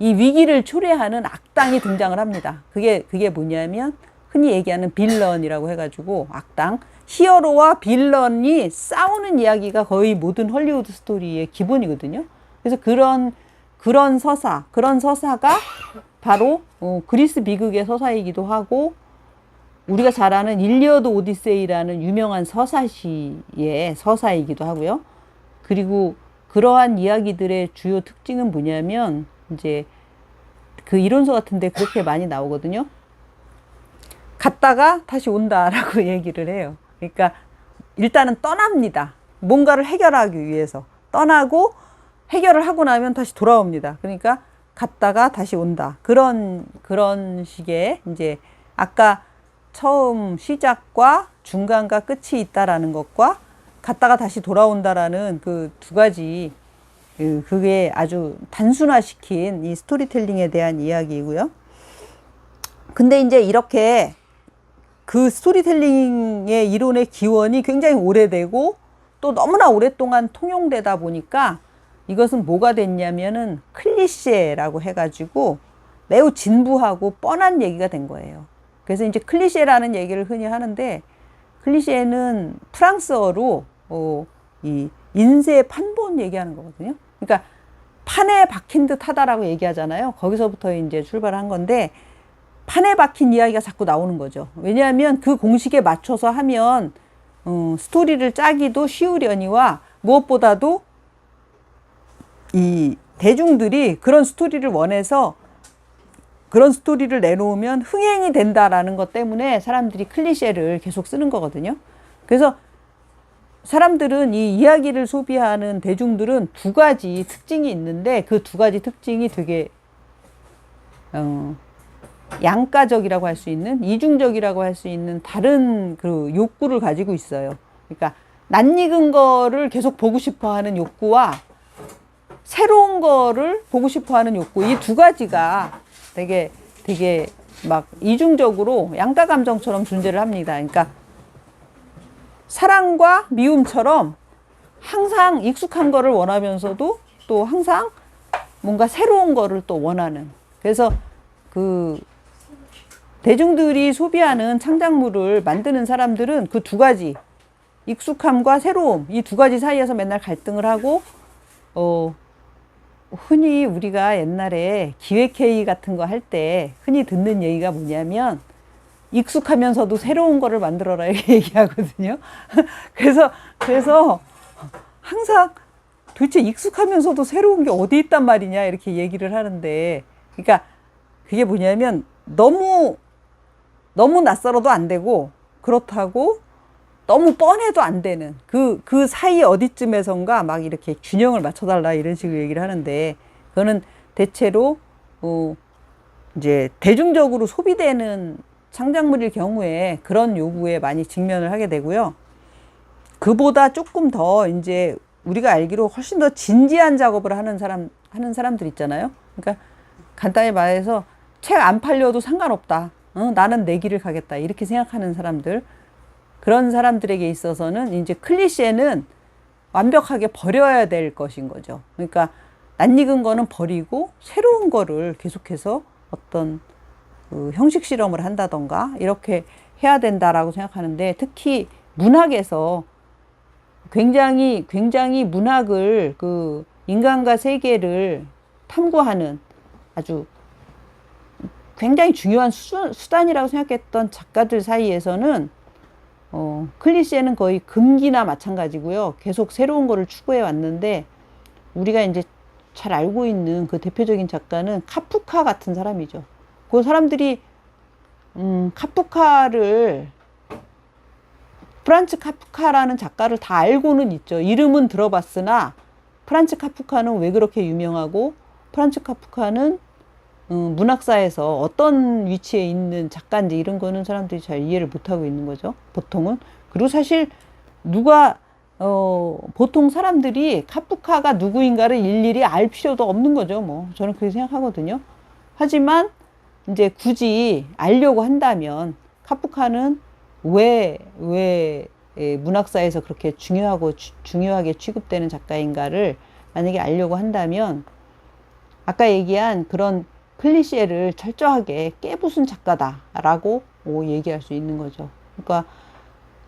이 위기를 초래하는 악당이 등장을 합니다. 그게 뭐냐면 흔히 얘기하는 빌런이라고 해가지고 악당. 히어로와 빌런이 싸우는 이야기가 거의 모든 헐리우드 스토리의 기본이거든요. 그래서 그런 서사가 바로 그리스 비극의 서사이기도 하고 우리가 잘 아는 일리어드 오디세이라는 유명한 서사시의 서사이기도 하고요. 그리고 그러한 이야기들의 주요 특징은 뭐냐면 이제 그 이론서 같은데 그렇게 많이 나오거든요. 갔다가 다시 온다라고 얘기를 해요. 그러니까 일단은 떠납니다. 뭔가를 해결하기 위해서 떠나고 해결을 하고 나면 다시 돌아옵니다. 그러니까 갔다가 다시 온다. 그런 식의 이제 아까 처음 시작과 중간과 끝이 있다라는 것과 갔다가 다시 돌아온다라는 그 두 가지 그게 아주 단순화시킨 이 스토리텔링에 대한 이야기이고요. 근데 이제 이렇게 그 스토리텔링의 이론의 기원이 굉장히 오래되고 또 너무나 오랫동안 통용되다 보니까 이것은 뭐가 됐냐면은 클리셰라고 해가지고 매우 진부하고 뻔한 얘기가 된 거예요. 그래서 이제 클리셰라는 얘기를 흔히 하는데 클리셰는 프랑스어로 이 인쇄 판본 얘기하는 거거든요. 그러니까 판에 박힌 듯 하다라고 얘기하잖아요. 거기서부터 이제 출발한 건데 판에 박힌 이야기가 자꾸 나오는 거죠. 왜냐하면 그 공식에 맞춰서 하면 스토리를 짜기도 쉬우려니와 무엇보다도 이 대중들이 그런 스토리를 원해서 그런 스토리를 내놓으면 흥행이 된다라는 것 때문에 사람들이 클리셰를 계속 쓰는 거거든요. 그래서 사람들은 이 이야기를 소비하는 대중들은 두 가지 특징이 있는데 그 두 가지 특징이 되게 양가적이라고 할 수 있는 이중적이라고 할 수 있는 다른 그 욕구를 가지고 있어요. 그러니까 낯익은 거를 계속 보고 싶어 하는 욕구와 새로운 거를 보고 싶어 하는 욕구, 이 두 가지가 되게 막 이중적으로 양가 감정처럼 존재를 합니다. 그러니까 사랑과 미움처럼 항상 익숙한 거를 원하면서도 또 항상 뭔가 새로운 거를 또 원하는. 그래서 그 대중들이 소비하는 창작물을 만드는 사람들은 그 두 가지, 익숙함과 새로움, 이 두 가지 사이에서 맨날 갈등을 하고 흔히 우리가 옛날에 기획회의 같은 거 할 때 흔히 듣는 얘기가 뭐냐면 익숙하면서도 새로운 거를 만들어라 이렇게 얘기하거든요. 그래서 항상 도대체 익숙하면서도 새로운 게 어디 있단 말이냐 이렇게 얘기를 하는데, 그러니까 그게 뭐냐면 너무 낯설어도 안 되고 그렇다고 너무 뻔해도 안 되는 그 사이 어디쯤에선가 막 이렇게 균형을 맞춰달라 이런 식으로 얘기를 하는데, 그거는 대체로 이제 대중적으로 소비되는 창작물일 경우에 그런 요구에 많이 직면을 하게 되고요. 그보다 조금 더 이제 우리가 알기로 훨씬 더 진지한 작업을 하는 사람들 있잖아요. 그러니까 간단히 말해서 책 안 팔려도 상관없다. 나는 내 길을 가겠다. 이렇게 생각하는 사람들. 그런 사람들에게 있어서는 이제 클리셰는 완벽하게 버려야 될 것인 거죠. 그러니까 낯익은 거는 버리고 새로운 거를 계속해서 어떤 형식 실험을 한다던가 이렇게 해야 된다라고 생각하는데, 특히 문학에서 굉장히 문학을 그 인간과 세계를 탐구하는 아주 굉장히 중요한 수단이라고 생각했던 작가들 사이에서는 클리셰는 거의 금기나 마찬가지고요. 계속 새로운 거를 추구해 왔는데 우리가 이제 잘 알고 있는 그 대표적인 작가는 카프카 같은 사람이죠. 그 사람들이 카프카를 프란츠 카프카라는 작가를 다 알고는 있죠. 이름은 들어봤으나 프란츠 카프카는 왜 그렇게 유명하고 프란츠 카프카는 문학사에서 어떤 위치에 있는 작가인지 이런 거는 사람들이 잘 이해를 못하고 있는 거죠. 보통은. 그리고 사실 누가 보통 사람들이 카프카가 누구인가를 일일이 알 필요도 없는 거죠. 뭐 저는 그렇게 생각하거든요. 하지만 이제 굳이 알려고 한다면 카프카는 왜 문학사에서 그렇게 중요하게 취급되는 작가인가를 만약에 알려고 한다면 아까 얘기한 그런 클리셰를 철저하게 깨부순 작가다라고 얘기할 수 있는 거죠. 그러니까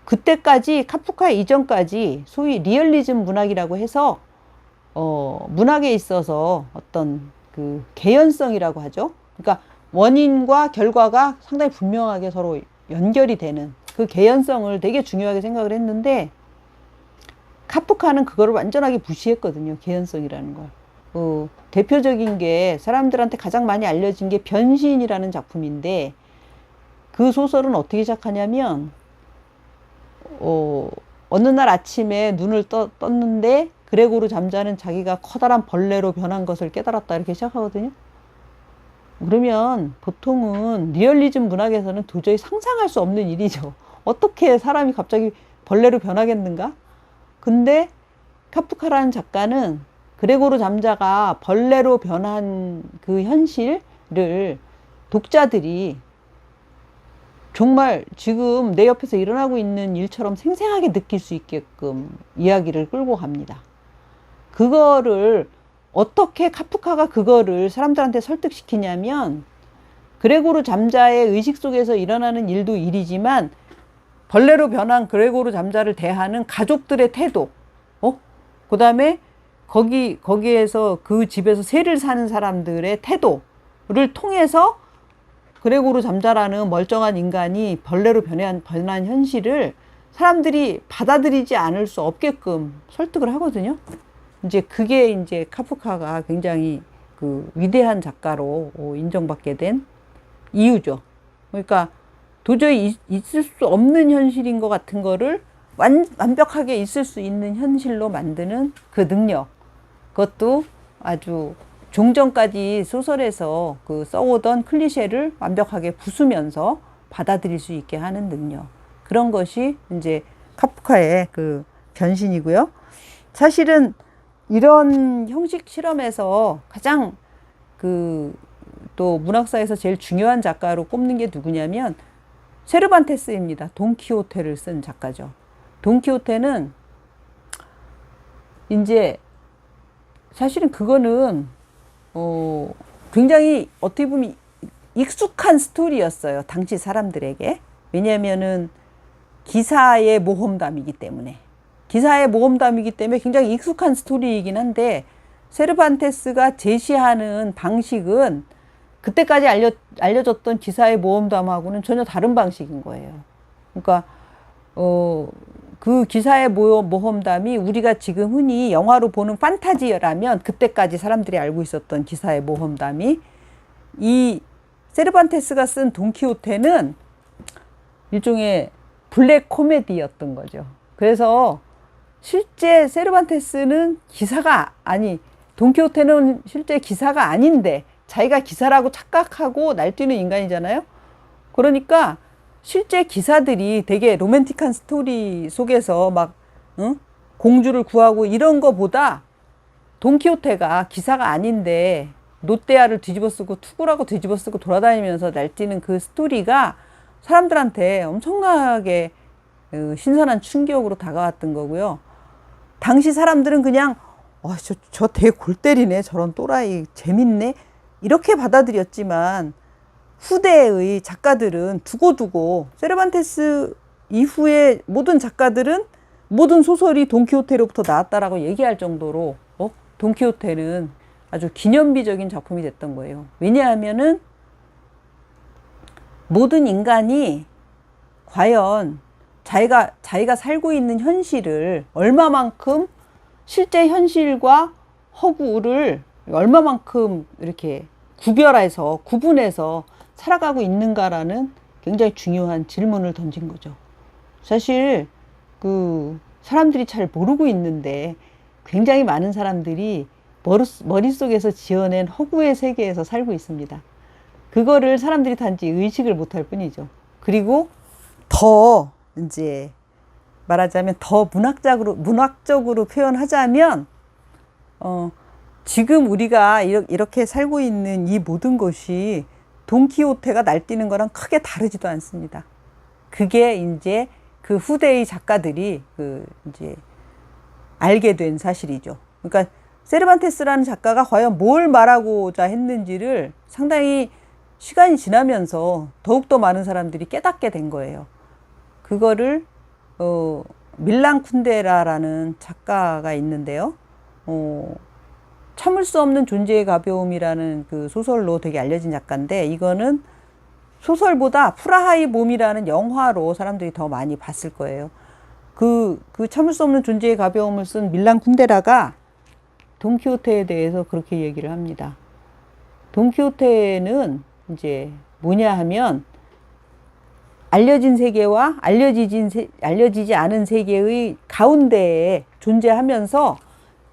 그때까지 카프카 이전까지 소위 리얼리즘 문학이라고 해서 문학에 있어서 어떤 그 개연성이라고 하죠. 그러니까 원인과 결과가 상당히 분명하게 서로 연결이 되는 그 개연성을 되게 중요하게 생각을 했는데 카프카는 그거를 완전하게 무시했거든요. 개연성이라는 걸. 대표적인 게 사람들한테 가장 많이 알려진 게 변신이라는 작품인데 그 소설은 어떻게 시작하냐면 어느 날 아침에 눈을 떴는데 그레고르 잠자는 자기가 커다란 벌레로 변한 것을 깨달았다 이렇게 시작하거든요. 그러면 보통은 리얼리즘 문학에서는 도저히 상상할 수 없는 일이죠. 어떻게 사람이 갑자기 벌레로 변하겠는가? 근데 카프카라는 작가는 그레고르 잠자가 벌레로 변한 그 현실을 독자들이 정말 지금 내 옆에서 일어나고 있는 일처럼 생생하게 느낄 수 있게끔 이야기를 끌고 갑니다. 그거를 어떻게 카프카가 그거를 사람들한테 설득시키냐면 그레고르 잠자의 의식 속에서 일어나는 일도 일이지만 벌레로 변한 그레고르 잠자를 대하는 가족들의 태도, 그 다음에 거기에서 그 집에서 세를 사는 사람들의 태도를 통해서 그레고르 잠자라는 멀쩡한 인간이 벌레로 변한 현실을 사람들이 받아들이지 않을 수 없게끔 설득을 하거든요. 이제 그게 이제 카프카가 굉장히 그 위대한 작가로 인정받게 된 이유죠. 그러니까 도저히 있을 수 없는 현실인 것 같은 거를 완벽하게 있을 수 있는 현실로 만드는 그 능력. 그것도 아주 종전까지 소설에서 그 써오던 클리셰를 완벽하게 부수면서 받아들일 수 있게 하는 능력. 그런 것이 이제 카프카의 그 변신이고요. 사실은 이런 형식 실험에서 가장 또 문학사에서 제일 중요한 작가로 꼽는 게 누구냐면 세르반테스입니다. 돈키호테를 쓴 작가죠. 돈키호테는 이제 사실은 그거는 굉장히 어떻게 보면 익숙한 스토리였어요. 당시 사람들에게. 왜냐하면은 기사의 모험담이기 때문에. 기사의 모험담이기 때문에 굉장히 익숙한 스토리이긴 한데 세르반테스가 제시하는 방식은 그때까지 알려졌던 기사의 모험담하고는 전혀 다른 방식인 거예요. 그러니까 그 기사의 모험담이 우리가 지금 흔히 영화로 보는 판타지라면 그때까지 사람들이 알고 있었던 기사의 모험담이 이 세르반테스가 쓴 돈키호테는 일종의 블랙 코미디였던 거죠. 그래서 실제 세르반테스는 돈키호테는 실제 기사가 아닌데 자기가 기사라고 착각하고 날뛰는 인간이잖아요. 그러니까 실제 기사들이 되게 로맨틱한 스토리 속에서 막 공주를 구하고 이런 거보다 돈키호테가 기사가 아닌데 노떼아를 뒤집어쓰고 투구라고 뒤집어쓰고 돌아다니면서 날뛰는 그 스토리가 사람들한테 엄청나게 신선한 충격으로 다가왔던 거고요. 당시 사람들은 그냥 저 되게 골 때리네, 저런 또라이 재밌네 이렇게 받아들였지만 후대의 작가들은 두고두고 세르반테스 이후의 모든 작가들은 모든 소설이 돈키호테로부터 나왔다라고 얘기할 정도로 돈키호테는 아주 기념비적인 작품이 됐던 거예요. 왜냐하면은 모든 인간이 과연 자기가 살고 있는 현실을 얼마만큼 실제 현실과 허구를 얼마만큼 이렇게 구분해서 살아가고 있는가라는 굉장히 중요한 질문을 던진 거죠. 사실 사람들이 잘 모르고 있는데 굉장히 많은 사람들이 머릿속에서 지어낸 허구의 세계에서 살고 있습니다. 그거를 사람들이 단지 의식을 못할 뿐이죠. 그리고 더 이제 말하자면 더 문학적으로 표현하자면 지금 우리가 이렇게 살고 있는 이 모든 것이 돈키호테가 날뛰는 거랑 크게 다르지도 않습니다. 그게 이제 그 후대의 작가들이 이제 알게 된 사실이죠. 그러니까 세르반테스라는 작가가 과연 뭘 말하고자 했는지를 상당히 시간이 지나면서 더욱더 많은 사람들이 깨닫게 된 거예요. 그거를 밀란 쿤데라라는 작가가 있는데요. 참을 수 없는 존재의 가벼움이라는 그 소설로 되게 알려진 작가인데, 이거는 소설보다 프라하의 봄이라는 영화로 사람들이 더 많이 봤을 거예요. 그 참을 수 없는 존재의 가벼움을 쓴 밀란 쿤데라가 돈키호테에 대해서 그렇게 얘기를 합니다. 돈키호테는 이제 뭐냐 하면 알려진 세계와 알려지지 않은 세계의 가운데에 존재하면서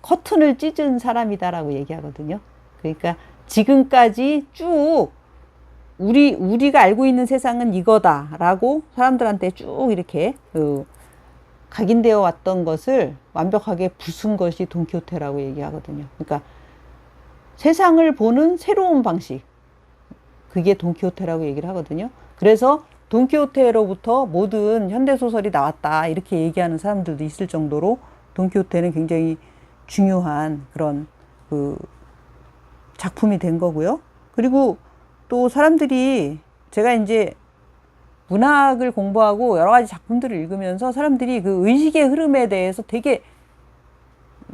커튼을 찢은 사람이다라고 얘기하거든요. 그러니까 지금까지 쭉 우리가 알고 있는 세상은 이거다라고 사람들한테 쭉 이렇게 각인되어 왔던 것을 완벽하게 부순 것이 돈키호테라고 얘기하거든요. 그러니까 세상을 보는 새로운 방식, 그게 돈키호테라고 얘기를 하거든요. 그래서 돈키호테로부터 모든 현대소설이 나왔다 이렇게 얘기하는 사람들도 있을 정도로 돈키호테는 굉장히 중요한 그런 작품이 된 거고요. 그리고 또 사람들이, 제가 이제 문학을 공부하고 여러 가지 작품들을 읽으면서 사람들이 그 의식의 흐름에 대해서 되게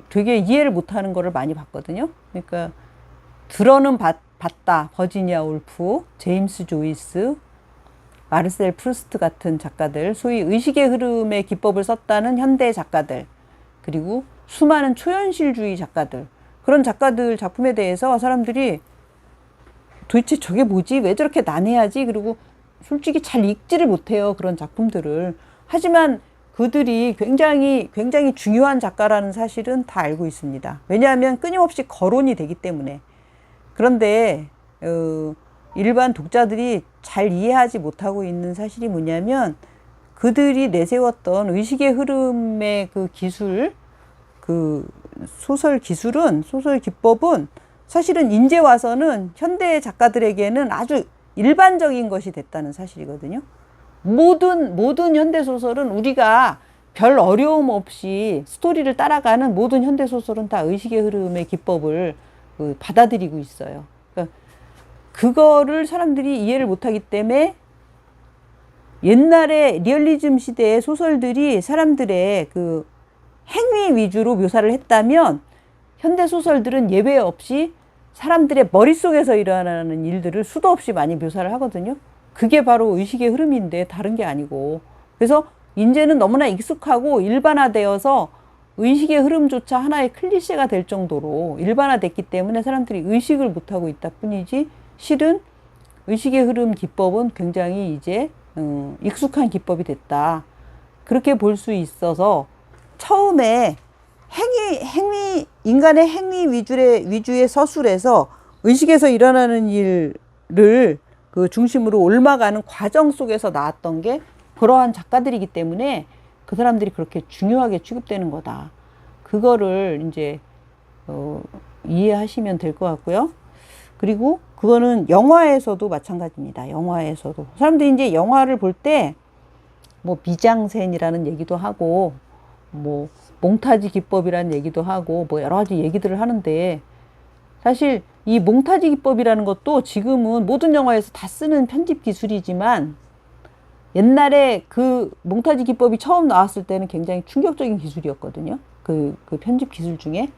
이해를 못하는 거를 많이 봤거든요. 그러니까 들어는 봤다. 버지니아 울프, 제임스 조이스, 마르셀 프루스트 같은 작가들, 소위 의식의 흐름의 기법을 썼다는 현대 작가들, 그리고 수많은 초현실주의 작가들, 그런 작가들 작품에 대해서 사람들이 도대체 저게 뭐지? 왜 저렇게 난해하지? 그리고 솔직히 잘 읽지를 못해요. 그런 작품들을. 하지만 그들이 굉장히 중요한 작가라는 사실은 다 알고 있습니다. 왜냐하면 끊임없이 거론이 되기 때문에. 그런데 일반 독자들이 잘 이해하지 못하고 있는 사실이 뭐냐면, 그들이 내세웠던 의식의 흐름의 그 기술, 그 소설 기법은 사실은 이제 와서는 현대 작가들에게는 아주 일반적인 것이 됐다는 사실이거든요. 모든 현대소설은 우리가 별 어려움 없이 스토리를 따라가는 모든 현대소설은 다 의식의 흐름의 기법을 받아들이고 있어요. 그러니까 그거를 사람들이 이해를 못하기 때문에 옛날에 리얼리즘 시대의 소설들이 사람들의 그 행위 위주로 묘사를 했다면, 현대소설들은 예외 없이 사람들의 머릿속에서 일어나는 일들을 수도 없이 많이 묘사를 하거든요. 그게 바로 의식의 흐름인데 다른 게 아니고. 그래서 이제는 너무나 익숙하고 일반화되어서 의식의 흐름조차 하나의 클리셰가 될 정도로 일반화됐기 때문에 사람들이 의식을 못하고 있다 뿐이지, 실은 의식의 흐름 기법은 굉장히 이제 익숙한 기법이 됐다. 그렇게 볼 수 있어서 처음에 인간의 행위 위주의 서술에서 의식에서 일어나는 일을 그 중심으로 옮아가는 과정 속에서 나왔던 게 그러한 작가들이기 때문에 그 사람들이 그렇게 중요하게 취급되는 거다. 그거를 이제 이해하시면 될 것 같고요. 그리고 그거는 영화에서도 마찬가지입니다. 영화에서도 사람들이 이제 영화를 볼 때 뭐 미장센이라는 얘기도 하고, 뭐 몽타지 기법이라는 얘기도 하고, 뭐 여러 가지 얘기들을 하는데, 사실 이 몽타지 기법이라는 것도 지금은 모든 영화에서 다 쓰는 편집 기술이지만, 옛날에 그 몽타지 기법이 처음 나왔을 때는 굉장히 충격적인 기술이었거든요. 그 편집 기술 중에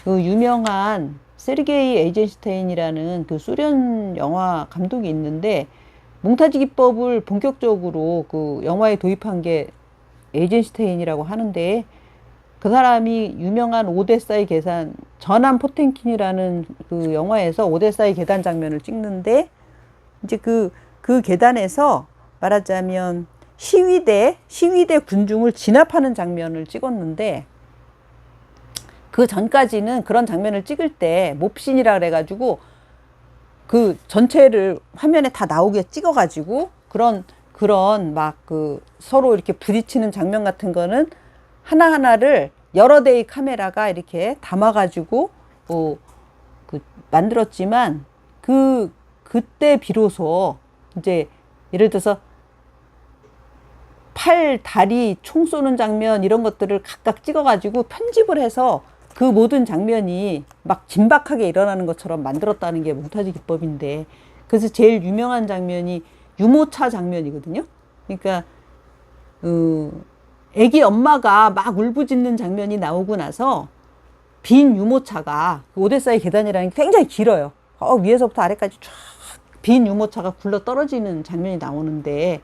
그 유명한 세르게이 에이젠슈타인이라는 그 소련 영화 감독이 있는데 몽타주 기법을 본격적으로 그 영화에 도입한 게 에이젠슈타인이라고 하는데 그 사람이 유명한 오데사의 계산 전함 포템킨이라는 그 영화에서 오데사의 계단 장면을 찍는데 이제 그 계단에서 말하자면 시위대 군중을 진압하는 장면을 찍었는데 그 전까지는 그런 장면을 찍을 때 몹신이라 그래가지고 그 전체를 화면에 다 나오게 찍어가지고 그런 막 그 서로 이렇게 부딪히는 장면 같은 거는 하나하나를 여러 대의 카메라가 이렇게 담아가지고 그 만들었지만 그때 비로소 이제 예를 들어서 팔, 다리, 총 쏘는 장면 이런 것들을 각각 찍어가지고 편집을 해서 그 모든 장면이 막 긴박하게 일어나는 것처럼 만들었다는 게 몽타주 기법인데 그래서 제일 유명한 장면이 유모차 장면이거든요. 그러니까 애기 엄마가 막 울부짖는 장면이 나오고 나서 빈 유모차가 오데사의 계단이라는 게 굉장히 길어요. 위에서부터 아래까지 쫙 빈 유모차가 굴러 떨어지는 장면이 나오는데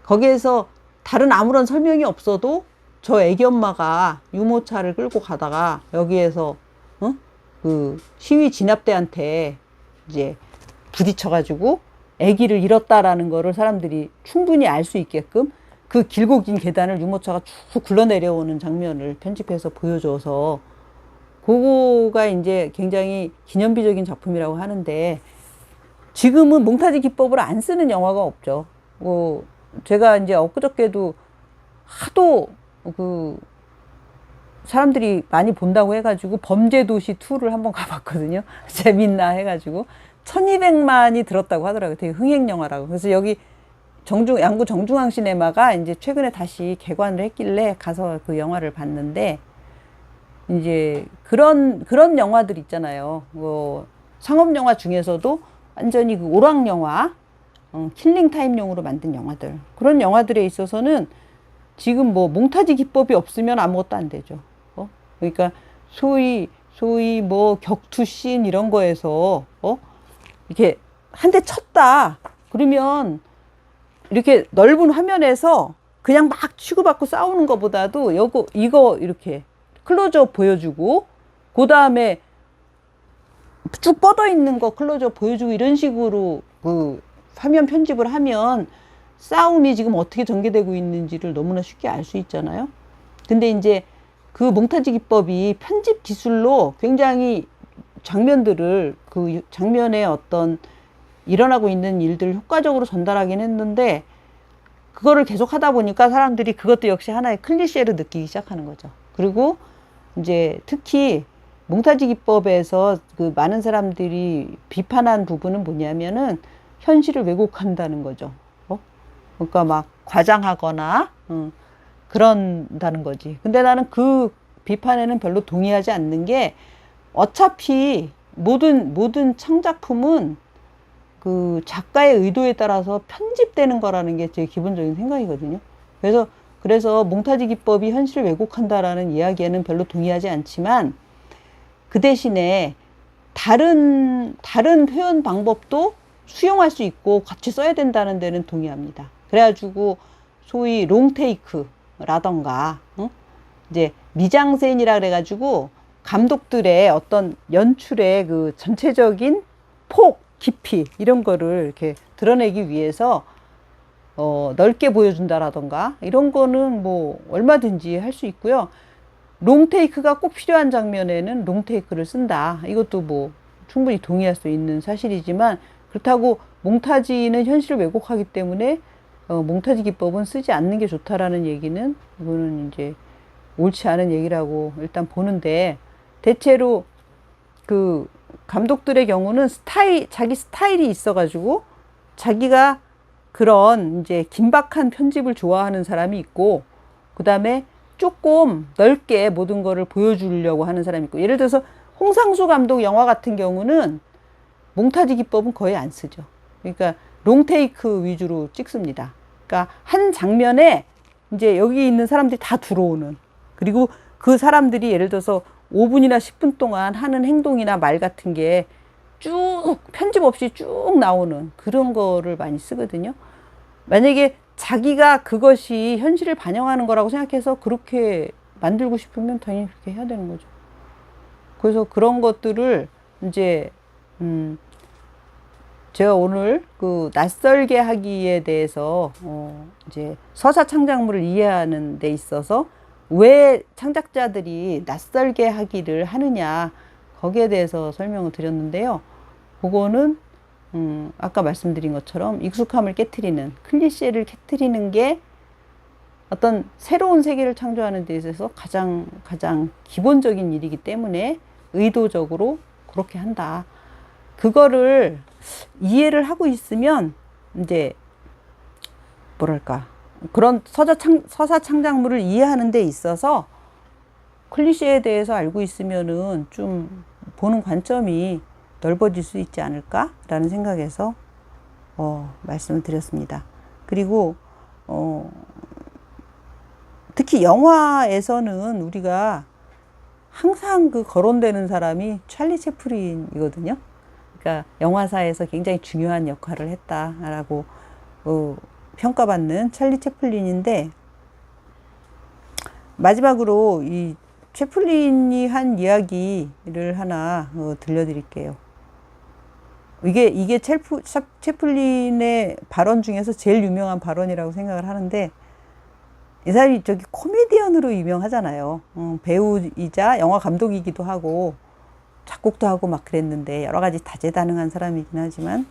거기에서 다른 아무런 설명이 없어도 저 애기 엄마가 유모차를 끌고 가다가 여기에서 그 시위 진압대한테 이제 부딪혀가지고 애기를 잃었다라는 거를 사람들이 충분히 알 수 있게끔 그 길고 긴 계단을 유모차가 쭉 굴러 내려오는 장면을 편집해서 보여줘서 그거가 이제 굉장히 기념비적인 작품이라고 하는데 지금은 몽타주 기법을 안 쓰는 영화가 없죠. 제가 이제 엊그저께도 하도 그 사람들이 많이 본다고 해가지고 범죄도시 2를 한번 가봤거든요. 재밌나 해가지고 1200만이 들었다고 하더라고요. 되게 흥행 영화라고. 그래서 여기 양구 정중앙 시네마가 이제 최근에 다시 개관을 했길래 가서 그 영화를 봤는데 이제 그런 영화들 있잖아요. 상업 영화 중에서도 완전히 그 오락 영화, 킬링 타임용으로 만든 영화들. 그런 영화들에 있어서는 지금 뭐 몽타주 기법이 없으면 아무것도 안 되죠. 그러니까 소위 뭐 격투씬 이런 거에서 이렇게 한 대 쳤다. 그러면 이렇게 넓은 화면에서 그냥 막 치고받고 싸우는 것보다도 이거 이렇게 클로즈업 보여주고 그 다음에 쭉 뻗어 있는 거 클로즈업 보여주고 이런 식으로 그 화면 편집을 하면 싸움이 지금 어떻게 전개되고 있는지를 너무나 쉽게 알 수 있잖아요. 근데 이제 그 몽타주 기법이 편집 기술로 굉장히 장면들을 그 장면에 어떤 일어나고 있는 일들을 효과적으로 전달하긴 했는데 그거를 계속 하다 보니까 사람들이 그것도 역시 하나의 클리셰로 느끼기 시작하는 거죠. 그리고 이제 특히 몽타주 기법에서 그 많은 사람들이 비판한 부분은 뭐냐면은 현실을 왜곡한다는 거죠. 그러니까 막 과장하거나 그런다는 거지. 근데 나는 그 비판에는 별로 동의하지 않는 게 어차피 모든 창작품은 그 작가의 의도에 따라서 편집되는 거라는 게 제 기본적인 생각이거든요. 그래서 몽타주 기법이 현실을 왜곡한다라는 이야기에는 별로 동의하지 않지만 그 대신에 다른 표현 방법도 수용할 수 있고 같이 써야 된다는 데는 동의합니다. 그래가지고 소위 롱테이크라던가 이제 미장센이라 그래가지고 감독들의 어떤 연출의 그 전체적인 폭, 깊이 이런 거를 이렇게 드러내기 위해서 넓게 보여준다라던가 이런 거는 뭐 얼마든지 할 수 있고요. 롱테이크가 꼭 필요한 장면에는 롱테이크를 쓴다. 이것도 뭐 충분히 동의할 수 있는 사실이지만 그렇다고 몽타주는 현실을 왜곡하기 때문에 몽타주 기법은 쓰지 않는 게 좋다라는 얘기는 이거는 이제 옳지 않은 얘기라고 일단 보는데 대체로 그 감독들의 경우는 자기 스타일이 있어가지고 자기가 그런 이제 긴박한 편집을 좋아하는 사람이 있고 그 다음에 조금 넓게 모든 거를 보여주려고 하는 사람이 있고 예를 들어서 홍상수 감독 영화 같은 경우는 몽타주 기법은 거의 안 쓰죠. 그러니까 롱테이크 위주로 찍습니다. 그러니까 한 장면에 이제 여기 있는 사람들이 다 들어오는 그리고 그 사람들이 예를 들어서 5분이나 10분 동안 하는 행동이나 말 같은 게 쭉 편집 없이 쭉 나오는 그런 거를 많이 쓰거든요. 만약에 자기가 그것이 현실을 반영하는 거라고 생각해서 그렇게 만들고 싶으면 당연히 그렇게 해야 되는 거죠. 그래서 그런 것들을 이제 제가 오늘 그 낯설게 하기에 대해서 이제 서사 창작물을 이해하는 데 있어서 왜 창작자들이 낯설게 하기를 하느냐 거기에 대해서 설명을 드렸는데요. 그거는 아까 말씀드린 것처럼 익숙함을 깨트리는 클리셰를 깨트리는 게 어떤 새로운 세계를 창조하는 데 있어서 가장 기본적인 일이기 때문에 의도적으로 그렇게 한다. 그거를 이해를 하고 있으면 이제 뭐랄까 그런 서사 창작물을 이해하는 데 있어서 클리셰에 대해서 알고 있으면은 좀 보는 관점이 넓어질 수 있지 않을까라는 생각에서 말씀을 드렸습니다. 그리고 특히 영화에서는 우리가 항상 그 거론되는 사람이 찰리 채플린이거든요. 그러니까 영화사에서 굉장히 중요한 역할을 했다라고 평가받는 찰리 채플린인데, 마지막으로 이 채플린이 한 이야기를 하나 들려드릴게요. 이게 채플린의 발언 중에서 제일 유명한 발언이라고 생각을 하는데, 이 사람이 저기 코미디언으로 유명하잖아요. 배우이자 영화 감독이기도 하고 작곡도 하고 막 그랬는데 여러 가지 다재다능한 사람이긴 하지만,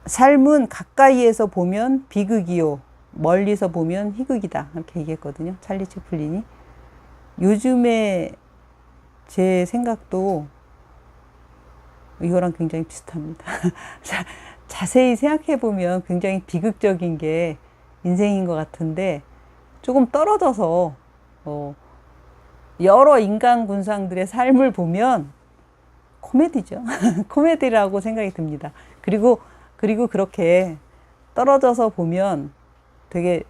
삶은 가까이에서 보면 비극이요, 멀리서 보면 희극이다, 이렇게 얘기했거든요, 찰리 채플린이. 요즘에 제 생각도 이거랑 굉장히 비슷합니다. 자세히 생각해 보면 굉장히 비극적인 게 인생인 것 같은데, 조금 떨어져서 여러 인간 군상들의 삶을 보면 코미디죠. 코미디라고 생각이 듭니다. 그리고 그렇게 떨어져서 보면 되게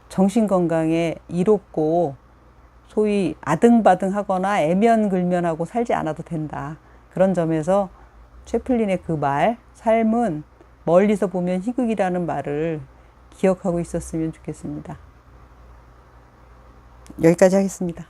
정신건강에 이롭고 소위 아등바등하거나 애면글면하고 살지 않아도 된다. 그런 점에서 채플린의 그 말, 삶은 멀리서 보면 희극이라는 말을 기억하고 있었으면 좋겠습니다. 여기까지 하겠습니다.